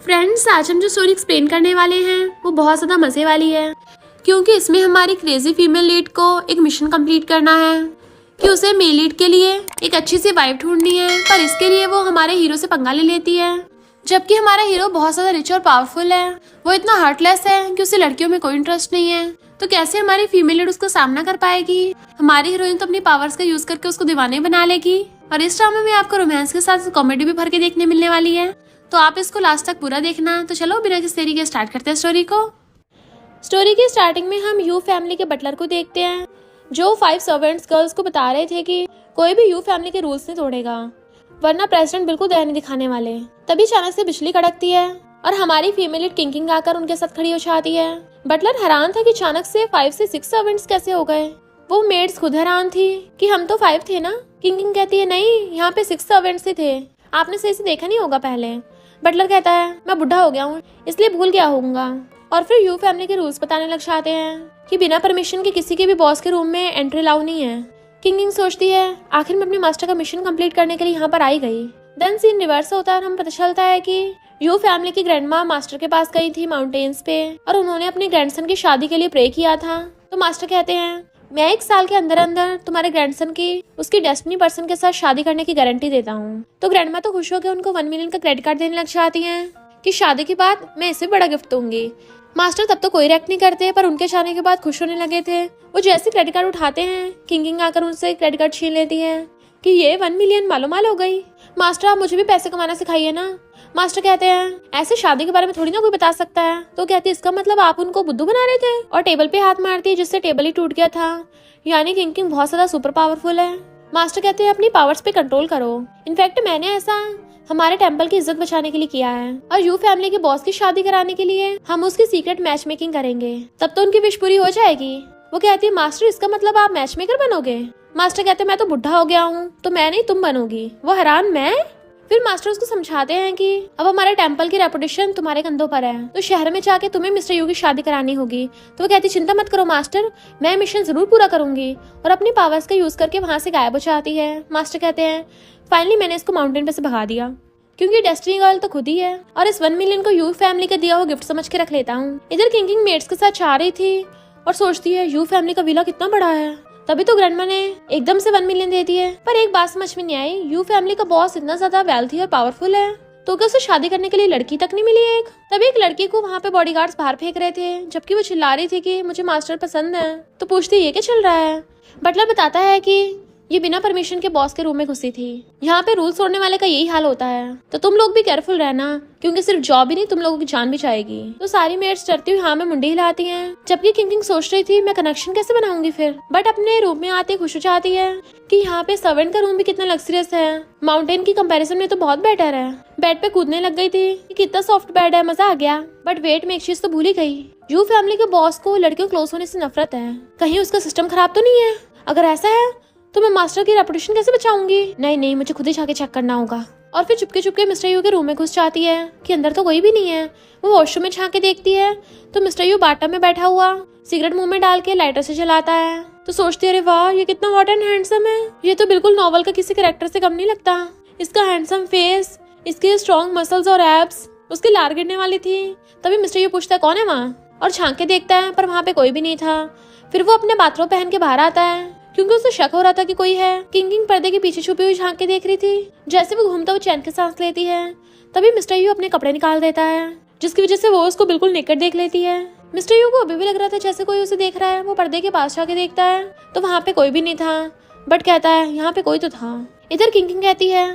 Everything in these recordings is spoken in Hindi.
फ्रेंड्स, आज हम जो स्टोरी एक्सप्लेन करने वाले हैं वो बहुत ज़्यादा मज़े वाली है, क्योंकि इसमें हमारी क्रेजी फीमेल लीड को एक मिशन कंप्लीट करना है कि उसे मेल लीड के लिए एक अच्छी सी वाइफ ढूंढनी है। पर इसके लिए वो हमारे हीरो से पंगा ले लेती है, जबकि हमारा हीरो बहुत ज़्यादा रिच और पावरफुल है। वो इतना हार्टलेस है कि उसे लड़कियों में कोई इंटरेस्ट नहीं है। तो कैसे हमारी फीमेल लीड उसका सामना कर पाएगी? हमारी हीरोइन तो अपनी पावर्स का यूज करके उसको दीवाने बना लेगी। और इस ड्रामा में आपको रोमांस के साथ कॉमेडी भी भर के देखने मिलने वाली है, तो आप इसको लास्ट तक पूरा देखना। तो चलो बिना किसी देरी के स्टार्ट करते हैं स्टोरी को। स्टोरी की स्टार्टिंग में हम यू फैमिली के बटलर को देखते हैं, जो 5 सर्वेंट्स गर्ल्स को बता रहे थे कि कोई भी यू फैमिली के रूल्स नहीं तोड़ेगा, वरना प्रेसिडेंट बिल्कुल दया नहीं दिखाने वाले। तभी अचानक से बिजली कड़कती है और हमारी फीमेल लीड किंग आकर उनके साथ खड़ी हो जाती है। बटलर हैरान था कि अचानक से 5 से 6 सर्वेंट्स कैसे हो गए। वो मेड्स खुद हैरान थी कि हम तो 5 थे ना। किंग कहती है नहीं, यहाँ पे 6 सर्वेंट्स ही थे, आपने सही से देखा नहीं होगा पहले। बटलर कहता है मैं बुढ़ा हो गया हूँ इसलिए भूल गया होऊंगा। और फिर यू फैमिली के रूल्स बताने लग जाते हैं कि बिना परमिशन के किसी के भी बॉस के रूम में एंट्री अलाउ नहीं है। किंग सोचती है आखिर मैं अपने मास्टर का मिशन कंप्लीट करने के लिए यहाँ पर आई गई। देन सीन रिवर्स होता है और हमें पता चलता है कि यू फैमिली की ग्रैंडमा मास्टर के पास गई थी माउंटेन्स पे, और उन्होंने अपने ग्रैंडसन की शादी के लिए प्रे किया था। तो मास्टर कहते हैं मैं 1 साल के अंदर अंदर तुम्हारे ग्रैंडसन की उसकी डेस्टिनी पर्सन के साथ शादी करने की गारंटी देता हूँ। तो ग्रैंडमा तो खुश होकर उनको 1 मिलियन का क्रेडिट कार्ड देने लग जाती हैं कि शादी के बाद मैं इससे बड़ा गिफ्ट दूंगी। मास्टर तब तो कोई रिएक्ट नहीं करते, पर उनके जाने के बाद खुश होने लगे थे। वो जैसे क्रेडिट कार्ड उठाते हैं, किंग आकर उनसे क्रेडिट कार्ड छीन लेती है कि ये 1 मिलियन मालो माल हो गई। मास्टर आप मुझे भी पैसे कमाना सिखाइए ना। मास्टर कहते हैं ऐसे शादी के बारे में थोड़ी ना कोई बता सकता है। तो कहती है इसका मतलब आप उनको बुद्धू बना रहे थे, और टेबल पे हाथ मारती है जिससे टेबल ही टूट गया था। यानी किंग बहुत ज्यादा सुपर पावरफुल है। मास्टर कहते हैं अपनी पावर्स पे कंट्रोल करो, इनफैक्ट मैंने ऐसा हमारे टेंपल की इज्जत बचाने के लिए किया है, और यू फैमिली के बॉस की शादी कराने के लिए हम उसकी सीक्रेट मैच मेकिंग करेंगे, तब तो उनकी विश पूरी हो जाएगी। वो कहती है मास्टर इसका मतलब आप मैच मेकर बनोगे। मास्टर कहते हैं मैं तो बुढ़ा हो गया हूँ, तो मैं नहीं तुम बनोगी। वो हैरान मैं। फिर मास्टर उसको समझाते हैं कि अब हमारे टेंपल की रेपुटेशन तुम्हारे कंधों पर है, तो शहर में जाके तुम्हें मिस्टर यू की शादी करानी होगी। तो वो कहती चिंता मत करो मास्टर, मैं मिशन जरूर पूरा करूंगी, और अपनी पावर्स का यूज करके वहां से गायब हो जाती है। मास्टर कहते हैं फाइनली मैंने इसको माउंटेन पे से भगा दिया, क्योंकि डेस्टिनी गर्ल तो खुद ही है, और इस 1 मिलियन को यू फैमिली का दिया हुआ गिफ्ट समझ के रख लेता हूँ। इधर किंग मेट्स के साथ जा रही थी और सोचती है यू फैमिली का विला कितना बड़ा है, तभी तो ग्रैंडमा ने एकदम से 1 मिलियन दे दिए। पर एक बात समझ में नहीं आई, यू फैमिली का बॉस इतना ज्यादा वेल्थी और पावरफुल है, तो क्या उसे शादी करने के लिए लड़की तक नहीं मिली एक? तभी एक लड़की को वहाँ पे बॉडीगार्ड्स बाहर फेंक रहे थे, जबकि वो चिल्ला रही थी कि मुझे मास्टर पसंद है। तो पूछती ये क्या चल रहा है? बटलर बताता है कि ये बिना परमिशन के बॉस के रूम में घुसी थी। यहाँ पे रूल तोड़ने वाले का यही हाल होता है, तो तुम लोग भी केयरफुल रहना, क्योंकि सिर्फ जॉब ही नहीं तुम लोगों की जान भी जाएगी। तो सारी मेट्स डरती हुई हाँ में मुंडी हिलाती हैं, जबकि किंग सोच रही थी मैं कनेक्शन कैसे बनाऊंगी फिर। बट अपने रूम में आते खुश हो जाती है कि यहाँ पे सर्वेंट का रूम भी कितना लग्जरियस है, माउंटेन की कंपैरिजन में तो बहुत बेटर है। बेड पे कूदने लग गई थी कि कितना सॉफ्ट बेड है, मजा आ गया। बट वेट में एक चीज तो भूल ही गई, यू फैमिली के बॉस को लड़कियों क्लोज होने से नफरत है। कहीं उसका सिस्टम खराब तो नहीं है? अगर ऐसा है तो मैं मास्टर की रेपुटेशन कैसे बचाऊंगी? नहीं, मुझे खुद ही जाके चेक करना होगा। और फिर चुपके चुपके मिस्टर यू के रूम में घुस जाती है कि अंदर तो कोई भी नहीं है। वो वॉशरूम में झांक के देखती है तो मिस्टर यू बाटा में बैठा हुआ सिगरेट मुंह में डाल के लाइटर से जलाता है। तो सोचती है अरे वाह ये कितना हॉट एंड हैंडसम है, ये तो बिल्कुल नॉवल का किसी कैरेक्टर से कम नहीं लगता। इसका हैंडसम फेस, इसके स्ट्रॉन्ग मसल्स और एब्स, उसकी लार गिरने वाली थी। तभी मिस्टर यू पूछता है कौन है वहाँ, और झांक के देखता है पर वहाँ पे कोई भी नहीं था। फिर वो अपने बाथरोब पहन के बाहर आता है, क्योंकि उसे शक हो रहा था कि कोई है। किंग पर्दे के पीछे छुपी हुई झांक के देख रही थी। जैसे वो घूमता हुआ चैन के सांस लेती है, तभी मिस्टर यू अपने कपड़े निकाल देता है, जिसकी वजह से वो उसको बिल्कुल नेकेड देख लेती है। मिस्टर यू को अभी भी लग रहा था जैसे कोई उसे देख रहा है। वो पर्दे के पास जाके देखता है तो वहाँ पे कोई भी नहीं था, बट कहता है यहाँ पे कोई तो था। इधर किंग कहती है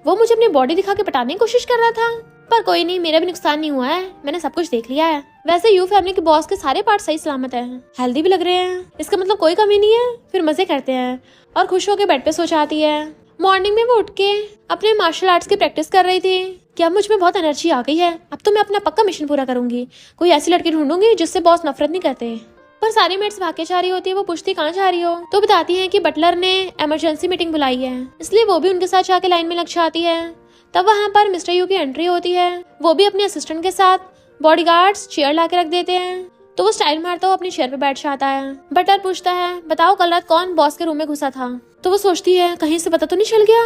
वो मुझे अपनी बॉडी दिखा के पटाने की कोशिश कर रहा था, पर कोई नहीं, मेरा भी नुकसान नहीं हुआ है, मैंने सब कुछ देख लिया है। वैसे यू फैमिली के बॉस के सारे पार्ट सही सलामत है, हेल्दी भी लग रहे हैं, इसका मतलब कोई कमी नहीं है। फिर मजे करते हैं और खुश होकर बेड पे सो जाती है। मॉर्निंग में वो उठ के अपने मार्शल आर्ट्स की प्रैक्टिस कर रही थी कि अब मुझ में बहुत एनर्जी आ गई है, अब तो मैं अपना पक्का मिशन पूरा करूंगी, कोई ऐसी लड़की ढूंढूंगी जिससे बॉस नफरत नहीं करते। पर सारी मेट्स भाग के जा रही होती है। वो पूछती कहाँ जा रही हो, तो बताती है कि बटलर ने इमरजेंसी मीटिंग बुलाई है, इसलिए वो भी उनके साथ जाके लाइन में लग जाती है। तब वहाँ पर मिस्टर यू की एंट्री होती है। वो भी अपने असिस्टेंट के साथ बॉडीगार्ड्स चेयर ला के रख देते हैं, तो वो स्टाइल मारता हुआ अपनी चेयर पे बैठ जाता है। बटलर पूछता है बताओ कल रात कौन बॉस के रूम में घुसा था? तो वो सोचती है कहीं से पता तो नहीं चल गया,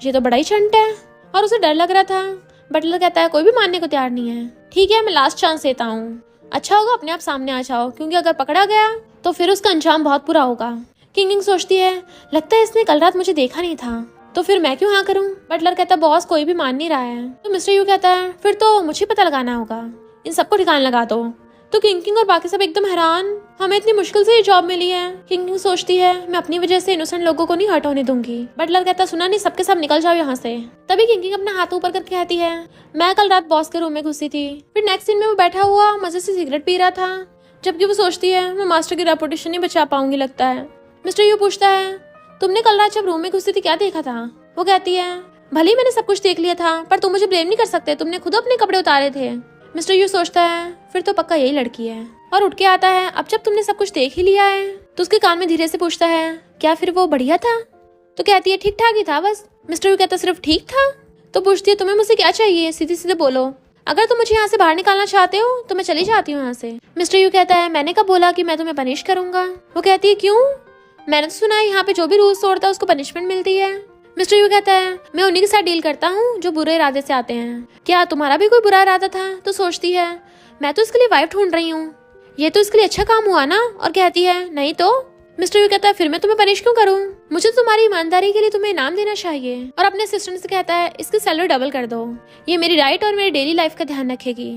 ये तो बड़ा ही चंट है। और उसे डर लग रहा था बटलर कहता है कोई भी मानने को तैयार नहीं है। ठीक है, मैं लास्ट चांस देता हूँ, अच्छा होगा अपने आप सामने आ जाओ, क्योंकि अगर पकड़ा गया तो फिर उसका अंजाम बहुत बुरा होगा। किंग सोचती है लगता है इसने कल रात मुझे देखा नहीं था, तो फिर मैं क्यों हाँ करूँ। बटलर कहता है बॉस कोई भी मान नहीं रहा है। तो मिस्टर यू कहता है फिर तो मुझे पता लगाना होगा, इन सबको ठिकाना लगा दो। तो किंग और बाकी सब एकदम हैरान, हमें इतनी मुश्किल से ये जॉब मिली है। किंग सोचती है मैं अपनी वजह से इनोसेंट लोगों को नहीं हर्ट होने दूंगी। बटलर कहता है सुना नहीं, सबके सब निकल जाओ यहाँ से। तभी किंग अपना हाथ ऊपर करके कहती है मैं कल रात बॉस के रूम में घुसी थी। फिर नेक्स्ट सीन में वो बैठा हुआ मजे से सिगरेट पी रहा था, जबकि वो सोचती है मैं मास्टर की रेपुटेशन नहीं बचा पाऊंगी लगता है। मिस्टर यू पूछता है तुमने कल रात जब रूम में घुसी थी क्या देखा था। वो कहती है भले ही मैंने सब कुछ देख लिया था, पर तुम मुझे ब्लेम नहीं कर सकते, तुमने खुद अपने कपड़े उतारे थे। मिस्टर यू सोचता है फिर तो पक्का यही लड़की है, और उठ के आता है। अब जब तुमने सब कुछ देख ही लिया है तो उसके कान में धीरे से पूछता है क्या फिर वो बढ़िया था। तो कहती है ठीक ठाक ही था बस। मिस्टर यू कहता है सिर्फ ठीक था। तो पूछती है तुम्हें मुझसे क्या चाहिए, सीधे सीधे बोलो, अगर तुम मुझे यहाँ से बाहर निकालना चाहते हो तो मैं चली जाती हूँ यहाँ से। मिस्टर यू कहता है मैंने कब बोला कि मैं तुम्हें पनिश करूंगा। वो कहती है क्यों, मैंने तो सुना है यहाँ पे जो भी रूल्स तोड़ता है उसको पनिशमेंट मिलती है। मिस्टर यू कहता है मैं उन्हीं के साथ डील करता हूँ जो बुरे इरादे से आते हैं, क्या तुम्हारा भी कोई बुरा इरादा था। तो सोचती है मैं तो इसके लिए वाइफ ढूंढ रही हूँ, ये तो इसके लिए अच्छा काम हुआ ना। और कहती है नहीं तो। मिस्टर यू कहता है फिर मैं तुम्हें पनिश क्यों करूँ, मुझे तुम्हारी ईमानदारी के लिए तुम्हें इनाम देना चाहिए। और अपने असिस्टेंट से कहता है इसकी सैलरी डबल कर दो, ये मेरी राइट और मेरी डेली लाइफ का ध्यान रखेगी।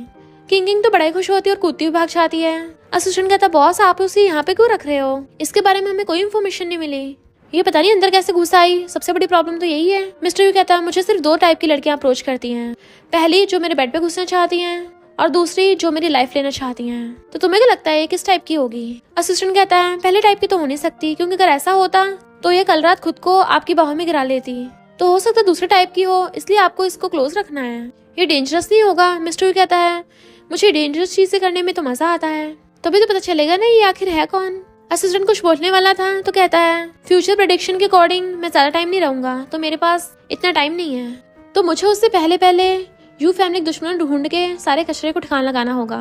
किंग तो बड़ा ही खुश होती है और कूदती हुई भाग जाती है। असिस्टेंट कहता है बॉस आप उसे यहाँ पे क्यों रख रहे हो, इसके बारे में हमें कोई इन्फॉर्मेशन नहीं मिली, ये पता नहीं अंदर कैसे घुस आई, सबसे बड़ी प्रॉब्लम तो यही है। मिस्टर यू कहता है मुझे सिर्फ 2 टाइप की लड़कियां अप्रोच करती हैं, पहली जो मेरे बेड पे घुसना चाहती हैं और दूसरी जो मेरी लाइफ लेना चाहती हैं। तो तुम्हें क्या लगता है किस टाइप की होगी। असिस्टेंट कहता है पहले टाइप की तो हो नहीं सकती, क्योंकि अगर ऐसा होता तो ये कल रात खुद को आपकी बाहों में गिरा लेती, तो हो सकता है दूसरे टाइप की हो, इसलिए आपको इसको क्लोज रखना है, ये डेंजरस नहीं होगा। मिस्टर यू कहता है मुझे डेंजरस चीजें करने में तो मजा आता है, तभी तो पता चलेगा ना ये आखिर है कौन। असिस्टेंट कुछ बोलने वाला था तो कहता है फ्यूचर प्रेडिक्शन के अकॉर्डिंग मैं ज्यादा टाइम नहीं रहूंगा, तो मेरे पास इतना टाइम नहीं है, तो मुझे उससे पहले यू फैमिली दुश्मन ढूंढ के सारे कचरे को ठिकाना लगाना होगा।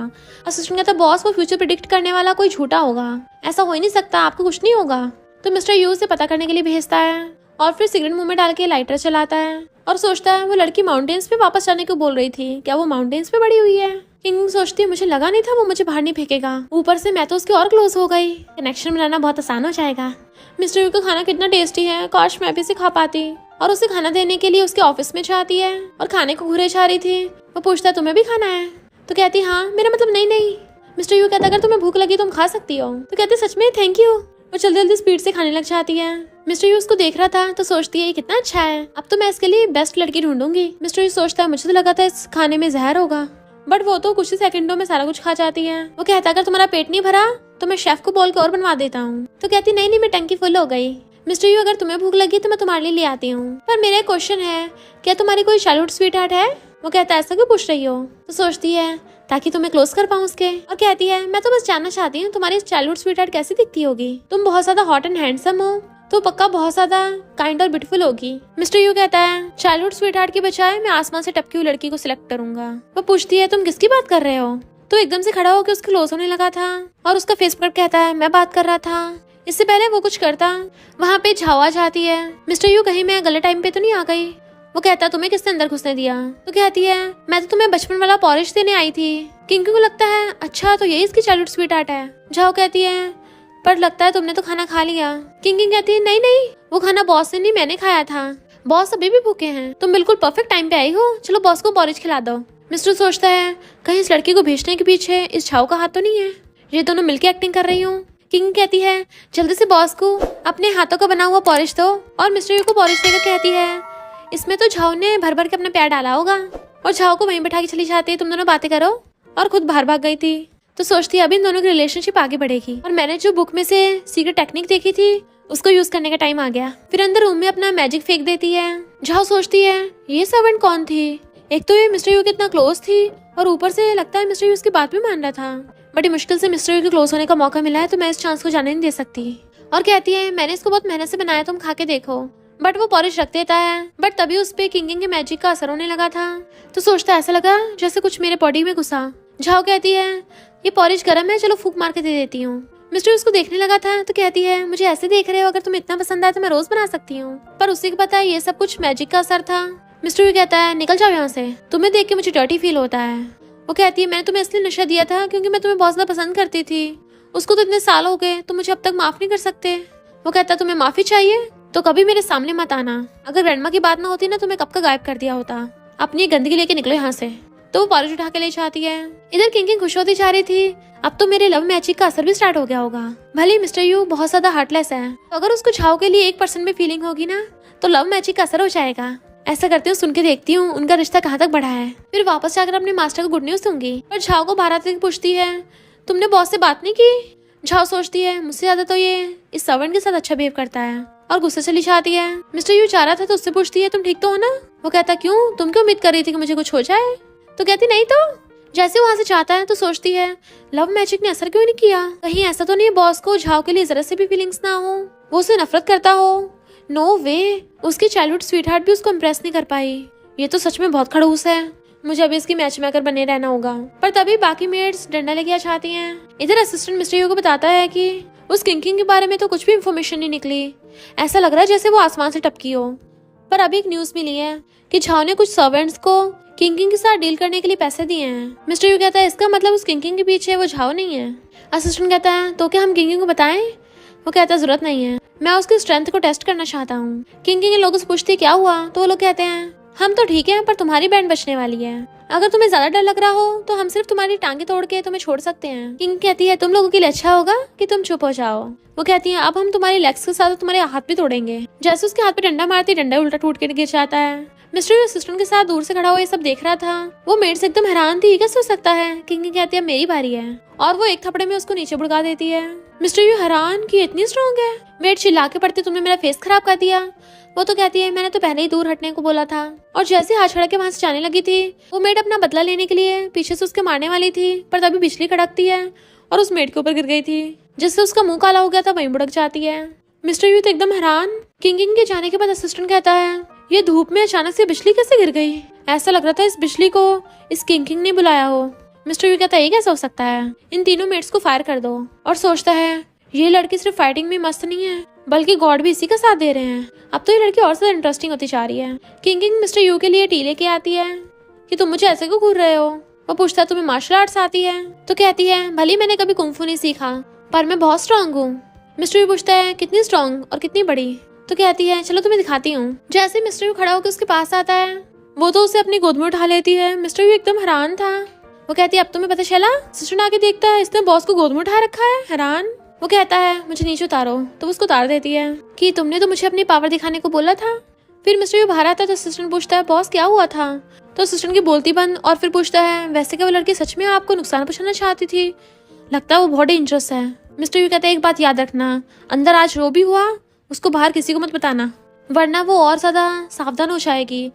असिस्टेंट कहता है बॉस वो फ्यूचर प्रेडिक्ट करने वाला कोई झूठा होगा, ऐसा हो ही नहीं सकता, आपको कुछ नहीं होगा। तो मिस्टर यू से पता करने के लिए भेजता है और फिर सिगरेट मुंह में डाल के लाइटर चलाता है और सोचता है वो लड़की माउंटेन्स पे वापस जाने को बोल रही थी, क्या वो माउंटेन्स पे बड़ी हुई है। किंग सोचती है मुझे लगा नहीं था वो मुझे बाहर नहीं फेंकेगा, ऊपर से मैं तो उसके और क्लोज हो गई, कनेक्शन बनाना बहुत आसान हो जाएगा। मिस्टर यू का खाना कितना टेस्टी है, काश मैं भी इसे खा पाती। और उसे खाना देने के लिए उसके ऑफिस में जाती है और खाने को घूरे जा रही थी। वो पूछता है तुम्हें भी खाना है, तो कहती हाँ, मेरा मतलब नहीं। मिस्टर यू कहता अगर तुम्हें भूख लगी तुम खा सकती हो, तो कहते सच में थैंक यू। वो जल्दी जल्दी स्पीड से खाने लग जाती है। मिस्टर यू उसको देख रहा था तो सोचती है ये कितना अच्छा है, अब तो मैं इसके लिए बेस्ट लड़की ढूंढूंगी। मिस्टर यू सोचता है मुझे तो लगा था इस खाने में जहर होगा, बट वो तो कुछ ही सेकंडों में सारा कुछ खा जाती है। वो कहता अगर तुम्हारा पेट नहीं भरा तो मैं शेफ को बोल के और बनवा देता हूँ। तो कहती नहीं मैं टंकी फुल हो गई। मिस्टर यू अगर तुम्हें भूख लगी तो मैं तुम्हारे लिए ले आती हूँ, पर मेरा क्वेश्चन है क्या तुम्हारी कोई चाइल्डहुड स्वीटहार्ट है। वो कहता है ऐसा क्यों पूछ रही हो। तो सोचती है ताकि तुम्हें क्लोज कर पाऊँ उसके, और कहती है मैं तो बस जानना चाहती हूँ तुम्हारी चाइल्डहुड स्वीटहार्ट कैसी दिखती होगी, तुम बहुत ज्यादा हॉट एंड हैंडसम हो तो पक्का बहुत ज्यादा काइंड और ब्यूटीफुल होगी। मिस्टर यू कहता है चाइल्डहुड स्वीटहार्ट की बजाय मैं आसमान से टपकी हुई लड़की को सिलेक्ट करूंगा। वो पूछती है तुम किसकी बात कर रहे हो। तो एकदम से खड़ा होकर उसके क्लोज होने लगा था और उसका फेस पकड़ कहता है मैं बात कर रहा था। इससे पहले वो कुछ करता वहाँ पे झावा जाती है। मिस्टर यू कहीं मैं गलत टाइम पे तो नहीं आ गई। वो कहता तुम्हें किसने अंदर घुसने दिया। तो कहती है मैं तो तुम्हें बचपन वाला पॉलिश देने आई थी। किंग को लगता है अच्छा तो यही इसकी चाइल्डहुड स्वीटहार्ट है। झाओ कहती है पर लगता है तुमने तो खाना खा लिया। किंग कहती है नहीं वो खाना बॉस ने नहीं मैंने खाया था, बॉस अभी भी भूखे हैं, तुम बिल्कुल परफेक्ट टाइम पे आई हो, चलो बॉस को पॉलिश खिला दो। मिस्टर सोचता है कहीं इस लड़की को भेजने के पीछे इस झाओ का हाथ तो नहीं है, ये दोनों मिलकर एक्टिंग कर रही हूँ। किंग कहती है जल्दी से बॉस को अपने हाथों का बना हुआ पॉलिश दो, और मिस्टर यू को पॉलिश देकर कहती है इसमें तो झाओ ने भर भर के अपना प्यार डाला होगा, और झाओ को वहीं बैठा के चली जाती है तुम दोनों बातें करो, और खुद बाहर भाग गई थी। तो सोचती है अभी इन दोनों की रिलेशनशिप आगे बढ़ेगी, और मैंने जो बुक में से सीक्रेट टेक्निक देखी थी उसको यूज करने का टाइम आ गया। फिर अंदर रूम में अपना मैजिक फेंक देती है। झाओ सोचती है ये सर्वेंट कौन थी, एक तो ये मिस्टर यू कितना क्लोज थी और ऊपर से लगता है मिस्टर यू उसकी बात भी मान रहा था, बट ये मुश्किल से मिस्टर यू के क्लोज होने का मौका मिला है तो मैं इस चांस को जाने नहीं दे सकती। और कहती है मैंने इसको बहुत मेहनत से बनाया, तुम खा के देखो। बट वो पॉलिश रख देता है, बट तभी उस पे किंग के मैजिक का असर होने लगा था। तो सोचता ऐसा लगा जैसे कुछ मेरे बॉडी में घुसा। झाओ कहती है ये पॉलिश गर्म है, चलो फूक मार के दे देती हूँ। मिस्टर उसको देखने लगा था तो कहती है मुझे ऐसे देख रहे हो, अगर तुम्हें इतना पसंद आया तो मैं रोज बना सकती हूँ। पर उसी को पता है ये सब कुछ मैजिक का असर था। मिस्टर यू कहता है निकल जाओ यहाँ से, तुम्हें देख के मुझे डर्टी फील होता है। वो कहती है मैंने तुम्हें इसलिए नशा दिया था क्योंकि मैं तुम्हें बहुत ज्यादा पसंद करती थी, उसको तो इतने साल हो गए, तुम मुझे अब तक माफ नहीं कर सकते। वो कहता है तुम्हें माफी चाहिए तो कभी मेरे सामने मत आना, अगर ग्रैंडमा की बात ना होती ना तो मैं कब का गायब कर दिया होता, अपनी गंदगी लेके निकलो यहाँ से। तो वो पॉलिश उठा के ले जाती है। इधर किंग खुश होती जा रही थी, अब तो मेरे लव मैजिक का असर भी स्टार्ट हो गया होगा। भले मिस्टर यू बहुत ज्यादा हार्टलेस है, तो अगर उसको झाओ के लिए 1% में फीलिंग होगी ना तो लव मैजिक का असर हो जाएगा। ऐसा करते हुए सुन के देखती हूँ उनका रिश्ता कहाँ तक बढ़ा है, फिर वापस जाकर अपने मास्टर को गुड न्यूज दूंगी। पर झाओ को बाहर आते पूछती है तुमने बॉस से बात नहीं की। झाओ सोचती है मुझसे ज्यादा तो ये इस सर्वेंट के साथ अच्छा बिहेव करता है और गुस्से चली जाती है। मिस्टर यू जा रहा था तो उससे पूछती है तुम ठीक तो हो ना। वो कहता क्यों, तुम क्यों उम्मीद कर रही थी कि मुझे कुछ हो जाए। तो कहती नहीं तो। जैसे वहां से जाता है तो सोचती है लव मैजिक ने असर क्यों नहीं किया, कहीं ऐसा तो नहीं बॉस को झाओ के लिए जरा से भी फीलिंग्स ना हो, वो उसे नफरत करता हो। नो वे, उसकी चाइल्डहुड स्वीटहार्ट भी उसको इम्प्रेस नहीं कर पाई, ये तो सच में बहुत खड़ूस है, मुझे अभी इसकी मैच मेकर बने रहना होगा। पर तभी बाकी मेड्स डंडा लेके आ जाती हैं। इधर असिस्टेंट मिस्टर यू को बताता है कि उस किंग के बारे में तो कुछ भी इंफॉर्मेशन नहीं निकली, ऐसा लग रहा है जैसे वो आसमान से टपकी हो। पर अभी एक न्यूज मिली है कि झाओ ने कुछ सर्वेंट्स को किंग के साथ डील करने के लिए पैसे दिए हैं। मिस्टर यू कहता है इसका मतलब उस किंग के पीछे वो झाओ नहीं है। असिस्टेंट कहता है तो क्या हम किंग को बताएं। वो कहता है जरूरत नहीं है, मैं उसकी स्ट्रेंथ को टेस्ट करना चाहता हूँ। किंग के लोगों से पूछती क्या हुआ तो वो लोग कहते हैं हम तो ठीक है पर तुम्हारी बैंड बचने वाली है, अगर तुम्हें ज्यादा डर लग रहा हो तो हम सिर्फ तुम्हारी टांगे तोड़ के तुम्हें छोड़ सकते हैं। किंग कहती है तुम लोगों के लिए अच्छा होगा कि तुम चुप हो जाओ। वो कहती है अब हम तुम्हारी लेग्स के साथ तुम्हारे हाथ भी तोड़ेंगे। जैसे उसके हाथ पे डंडा मारती डंडा उल्टा टूट के गिर जाता है। मिस्टर असिस्टेंट के साथ दूर से खड़ा हुआ ये सब देख रहा था, वो मेड से एकदम हैरान थी, कैसे हो सकता है। किंग कहती है मेरी बारी है और वो एक थपड़े में उसको नीचे बुड़का देती है। मिस्टर यू हैरान कि इतनी स्ट्रॉन्ग है। मेड चिल्ला के पड़ती तुमने मेरा फेस खराब कर दिया। वो तो कहती है मैंने तो पहले ही दूर हटने को बोला था। और जैसे हाथ छड़ा के वहां से जाने लगी थी, वो मेड अपना बदला लेने के लिए पीछे से उसके मारने वाली थी, पर तभी बिजली कड़कती है और उस मेड के ऊपर गिर गई थी, जिससे उसका मुंह काला हो गया था, वहीं बुड़क जाती है। मिस्टर यू तो एकदम हैरान। किंग के जाने के बाद असिस्टेंट कहता है ये धूप में अचानक से बिजली कैसे गिर गई, ऐसा लग रहा था इस बिजली को इस किंग ने बुलाया हो। मिस्टर यू कहता है ये कैसा हो सकता है, इन तीनों मेड्स को फायर कर दो। और सोचता है ये लड़की सिर्फ फाइटिंग में मस्त नहीं है बल्कि गॉड भी इसी का साथ दे रहे हैं। अब तो ये लड़की और ज्यादा इंटरेस्टिंग होती जा रही है। किंग मिस्टर यू के लिए टी लेके आती है कि तुम मुझे ऐसे क्यों घूर रहे हो। वो पूछता है तुम्हें मार्शल आर्ट्स आती है। तो कहती है भले मैंने कभी कुंफू नहीं सीखा पर मैं बहुत स्ट्रांग हूँ। मिस्टर यू पूछता है कितनी स्ट्रांग और कितनी बड़ी। तो कहती है चलो तुम्हें दिखाती हूँ। जैसे मिस्टर यू खड़ा होकर उसके पास आता है, वो तो उसे अपनी गोद में उठा लेती है। मिस्टर यू एकदम हैरान था। वो कहती है अब तुम्हें पता चला। सिस्टर आके देखता है इसने बॉस को गोद में उठा रखा है, हैरान। वो कहता है मुझे नीचे उतारो, तो उसको उतार देती है कि तुमने तो मुझे अपनी पावर दिखाने को बोला था। फिर मिस्टर यू बाहर आता है तो असिस्टेंट पूछता है बॉस क्या हुआ था। तो असिस्टेंट की बोलती बंद और फिर पूछता है वैसे क्या वो लड़की सच में आपको नुकसान पहुंचाना चाहती थी, लगता है वो बहुत डेंजरस है। मिस्टर यू कहता है एक बात याद रखना, अंदर आज जो भी हुआ उसको बाहर किसी को मत बताना वरना वो और ज्यादा सावधान हो जाएगी।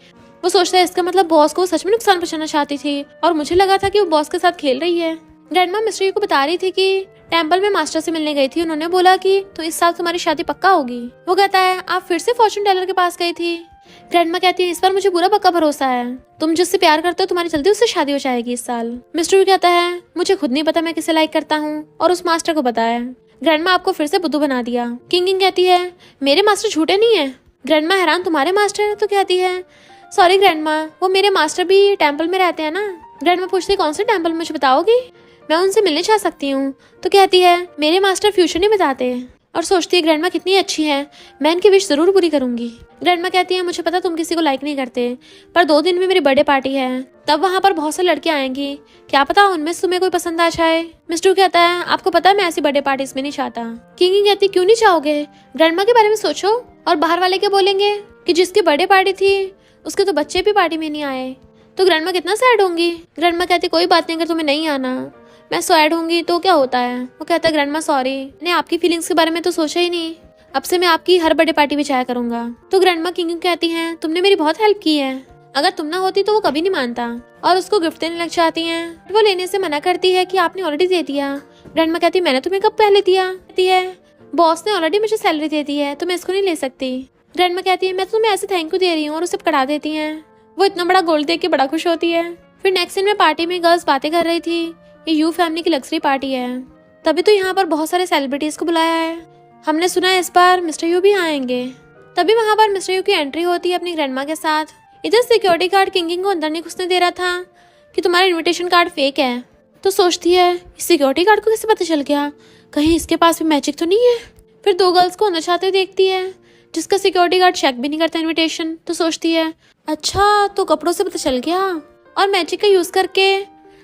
वो सोचता है इसका मतलब बॉस को सच में नुकसान पहुंचाना चाहती थी और मुझे लगा था कि वो बॉस के साथ खेल रही है। ग्रैंडमा मिस्टर यू को बता रही थी कि टेम्पल में मास्टर से मिलने गई थी, उन्होंने बोला कि तो इस साल तुम्हारी शादी पक्का होगी। वो कहता है आप फिर से फॉर्चून टेलर के पास गई थी। ग्रैंडमा कहती है इस पर मुझे पूरा पक्का भरोसा है, तुम जिससे प्यार करते हो तुम्हारी जल्दी उससे शादी हो जाएगी इस साल। मिस्टर यू कहता है मुझे खुद नहीं पता मैं किसे लाइक करता हूँ और उस मास्टर को पता है। ग्रैंडमा आपको फिर से बुद्धू बना दिया। किंग कहती है मेरे मास्टर झूठे नहीं है। ग्रैंडमा हैरान तुम्हारे मास्टर। तो कहती है सॉरी ग्रैंडमा, वो मेरे मास्टर भी टेम्पल में रहते हैं ना। ग्रैंडमा पूछती है कौन से टेम्पल, मुझे बताओगी, मैं उनसे मिलने जा सकती हूँ। तो कहती है मेरे मास्टर फ्यूचर नहीं बताते। और सोचती है ग्रैंडमा कितनी अच्छी है, मैं इनकी विश जरूर पूरी करूंगी। ग्रैंडमा कहती है मुझे पता तुम किसी को लाइक नहीं करते, पर 2 दिन में मेरी बर्थडे पार्टी है, तब वहाँ पर बहुत सारी लड़कियां आएंगी, क्या पता उनमें से तुम्हें कोई पसंद आ जाए। मिस्टर कहता है आपको पता है मैं ऐसी बर्थडे पार्टी में नहीं चाहता। किंग कहती क्यों नहीं चाहोगे, ग्रैंडमा के बारे में सोचो और बाहर वाले क्या बोलेंगे कि जिसकी बर्थडे पार्टी थी उसके तो बच्चे भी पार्टी में नहीं आए, तो ग्रैंडमा कितना सैड होंगी। ग्रैंडमा कहती कोई बात नहीं, अगर तुम्हें नहीं आना मैं सैड होंगी तो क्या होता है। वो कहता है ग्रैंडमा सॉरी, मैंने आपकी फीलिंग्स के बारे में तो सोचा ही नहीं, अब से मैं आपकी हर बर्थडे पार्टी में जाया करूंगा। तो ग्रैंडमा किंग कहती हैं तुमने मेरी बहुत हेल्प की है, अगर तुम ना होती तो वो कभी नहीं मानता, और उसको गिफ्ट देने लग जाती हैं। वो लेने से मना करती है कि आपने ऑलरेडी दे दिया। ग्रैंडमा कहती मैंने तुम्हें कब पहले दिया। कहती है बॉस ने ऑलरेडी मुझे सैलरी दे दी है तो मैं इसको नहीं ले सकती। ग्रैंडमा कहती है मैं तुम्हें ऐसे थैंक यू दे रही हूँ, और उसे पकड़ा देती हैं। वो इतना बड़ा गोल्ड देख के बड़ा खुश होती है। फिर नेक्स्ट दिन में पार्टी में गर्ल्स बातें कर रही थी, ये यू फैमिली की लग्जरी पार्टी है, तभी तो यहाँ पर बहुत सारे सेलिब्रिटीज को बुलाया है, हमने सुना है इस बार मिस्टर यू भी आएंगे। तभी वहाँ पर मिस्टर यू की एंट्री होती है अपनी ग्रैंडमा के साथ। इधर सिक्योरिटी गार्ड किंग को अंदर नहीं घुसने दे रहा था कि तुम्हारा इनविटेशन कार्ड फेक है। तो सोचती है सिक्योरिटी गार्ड को कैसे पता चल गया, कहीं इसके पास भी मैजिक तो नहीं है। फिर दो गर्ल्स को अंदर जाते हुए देखती है जिसका सिक्योरिटी गार्ड चेक भी नहीं करता इनविटेशन। तो सोचती है अच्छा तो कपड़ों से पता चल गया, और मैजिक का यूज करके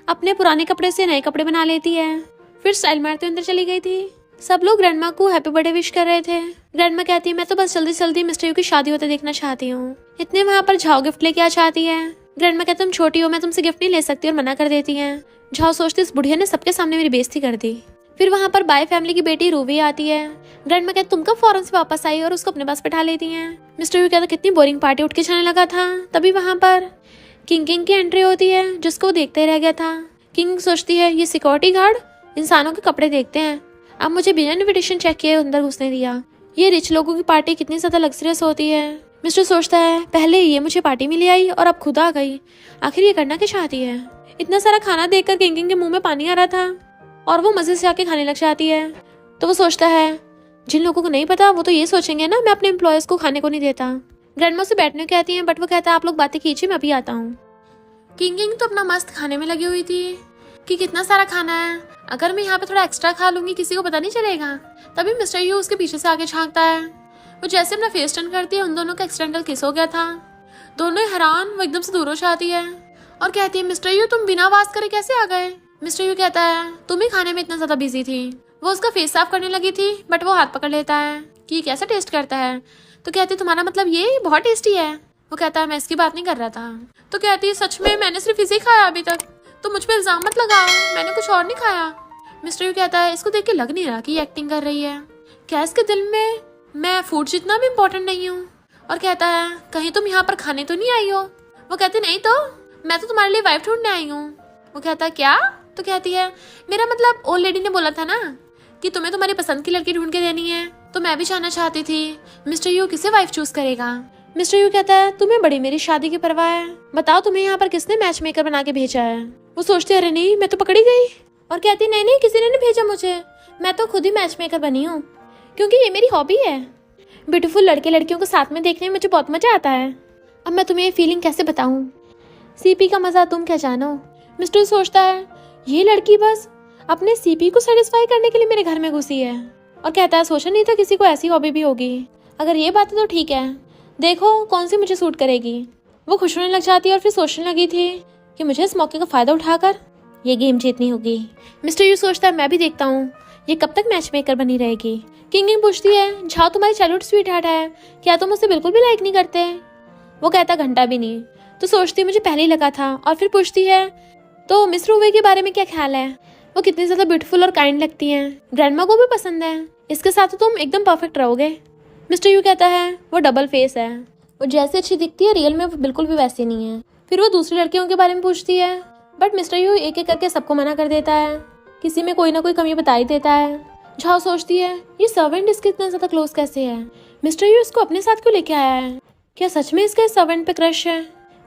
अपने पुराने कपड़े से नए कपड़े बना लेती है। फिर स्टाइल मारते अंदर चली गई थी। सब लोग ग्रैंडमा को हैप्पी बर्थडे विश कर रहे थे। ग्रैंडमा कहती है मैं तो बस जल्दी जल्दी मिस्टर यू की शादी होते देखना चाहती हूँ। इतने वहाँ पर झाओ गिफ्ट लेके आ चाहती है। ग्रैंडमा कहती तुम छोटी हो, मैं तुमसे गिफ्ट नहीं ले सकती, और मना कर देती है। झाओ सोचती इस बुढ़िया ने सबके सामने मेरी बेइज्जती कर दी। फिर वहाँ पर बाय फैमिली की बेटी रूवी आती है। ग्रैंडमा कहती तुम कब फॉरेन से वापस आई, और उसको अपने पास बैठा लेती हैं। मिस्टर यू कहता कितनी बोरिंग पार्टी, उठ के जाने लगा था। तभी वहाँ पर किंग की एंट्री होती है जिसको वो देखते ही रह गया था। किंग सोचती है ये सिक्योरिटी गार्ड इंसानों के कपड़े देखते हैं, अब मुझे बिना इनविटेशन चेक किए अंदर घुसने दिया। ये रिच लोगों की पार्टी कितनी ज्यादा लग्जरियस होती है। मिस्टर सोचता है पहले ये मुझे पार्टी में ले आई और अब खुद आ गई, आखिर ये करना क्या चाहती है। इतना सारा खाना देखकर किंग के मुंह में पानी आ रहा था और वो मजे से आके खाने लग जाती है। तो वो सोचता है जिन लोगों को नहीं पता वो तो ये सोचेंगे ना मैं अपने एम्प्लॉयज को खाने को नहीं देता। ग्रैंडमा से बैठने को कहती है बट वो कहता है आप लोग बातें कीजिए मैं अभी आता हूँ। किंग तो अपना मस्त खाने में लगी हुई थी कि कितना सारा खाना है, अगर मैं यहाँ पे थोड़ा एक्स्ट्रा खा लूंगी किसी को पता नहीं चलेगा। तभी मिस्टर यू उसके पीछे से आगे झांकता है। वो जैसे अपना फेस टर्न करती है उन दोनों का एक्सीडेंटल किस हो गया था। दोनों हैरान, वो एकदम से दूर हो जाती है और कहती है मिस्टर यू तुम बिना आवाज करे कैसे आ गए। मिस्टर यू कहता है तुम ही खाने में इतना ज्यादा बिजी थी। वो उसका फेस साफ करने लगी थी बट वो हाथ पकड़ लेता है कि ये कैसा टेस्ट करता है। तो कहती है तुम्हारा मतलब ये बहुत टेस्टी है। वो कहता है मैं इसकी बात नहीं कर रहा था। तो कहती है सच में मैंने सिर्फ इसे ही खाया अभी तक, तो मुझ पे इल्जाम मत लगाओ, मैंने कुछ और नहीं खाया। मिस्टर यू कहता है इसको देख के लग नहीं रहा कि ये एक्टिंग कर रही है, क्या इसके दिल में मैं फूड जितना भी इम्पोर्टेंट नहीं हूँ। और कहता है कहीं तुम यहाँ पर खाने तो नहीं आई हो। वो कहते नहीं तो मैं तो तुम्हारे लिए वाइफ ढूंढने आई हूँ। वो कहता है क्या। तो कहती है मेरा मतलब ओल्ड लेडी ने बोला था ना कि तुम्हें तुम्हारी पसंद की लड़की ढूंढ के देनी है, तो मैं भी जानना चाहती थी मिस्टर यू किसे वाइफ चूज करेगा। मिस्टर यू कहता है तुम्हें बड़ी मेरी शादी की परवाह है, बताओ तुम्हें यहाँ पर किसने मैच मेकर बना के भेजा है। वो सोचती है अरे नहीं मैं तो पकड़ी गई, और कहती नहीं नहीं किसी ने नहीं भेजा मुझे, मैं तो खुद ही मैच मेकर बनी हूँ क्योंकि ये मेरी हॉबी है। ब्यूटीफुल लड़के लड़कियों को साथ में देखने में मुझे बहुत मजा आता है। अब मैं तुम्हें ये फीलिंग कैसे बताऊँ, सीपी का मजा तुम क्या जानो। मिस्टर सोचता है ये लड़की बस अपने सीपी को सेटिस्फाई करने के लिए मेरे घर में घुसी है, और कहता है सोचा नहीं था किसी को ऐसी हॉबी भी होगी, अगर ये बात है तो ठीक है, देखो कौन सी मुझे सूट करेगी। वो खुश होने लग जाती है और फिर सोचने लगी थी कि मुझे इस मौके का फायदा उठाकर ये गेम जीतनी होगी। मिस्टर यू सोचता है मैं भी देखता हूँ ये कब तक मैच मेकर बनी रहेगी। किंग पूछती है झाओ तुम्हारी चाइल्डहुड स्वीट हार्ट है, क्या तुम उसे बिल्कुल भी लाइक नहीं करते। वो कहता घंटा भी नहीं। तो सोचती मुझे पहले ही लगा था, और फिर पूछती है तो मिस रूवे के बारे में क्या ख्याल है, वो कितनी ज्यादा ब्यूटीफुल और काइंड लगती हैं, ग्रैंडमा को भी पसंद है, इसके साथ तो तुम एकदम परफेक्ट रहोगे। मिस्टर यू कहता है वो डबल फेस है, वो जैसे अच्छी दिखती है रियल में वो बिल्कुल भी वैसी नहीं है। फिर वो दूसरी लड़कियों के बारे में पूछती है बट मिस्टर यू एक एक करके सबको मना कर देता है, किसी में कोई ना कोई कमी बता ही देता है। झाओ सोचती है ये सर्वेंट इसके इतना ज्यादा क्लोज कैसे है, मिस्टर यू इसको अपने साथ क्यों लेके आया है, क्या सच में इसका सर्वेंट पे क्रश है।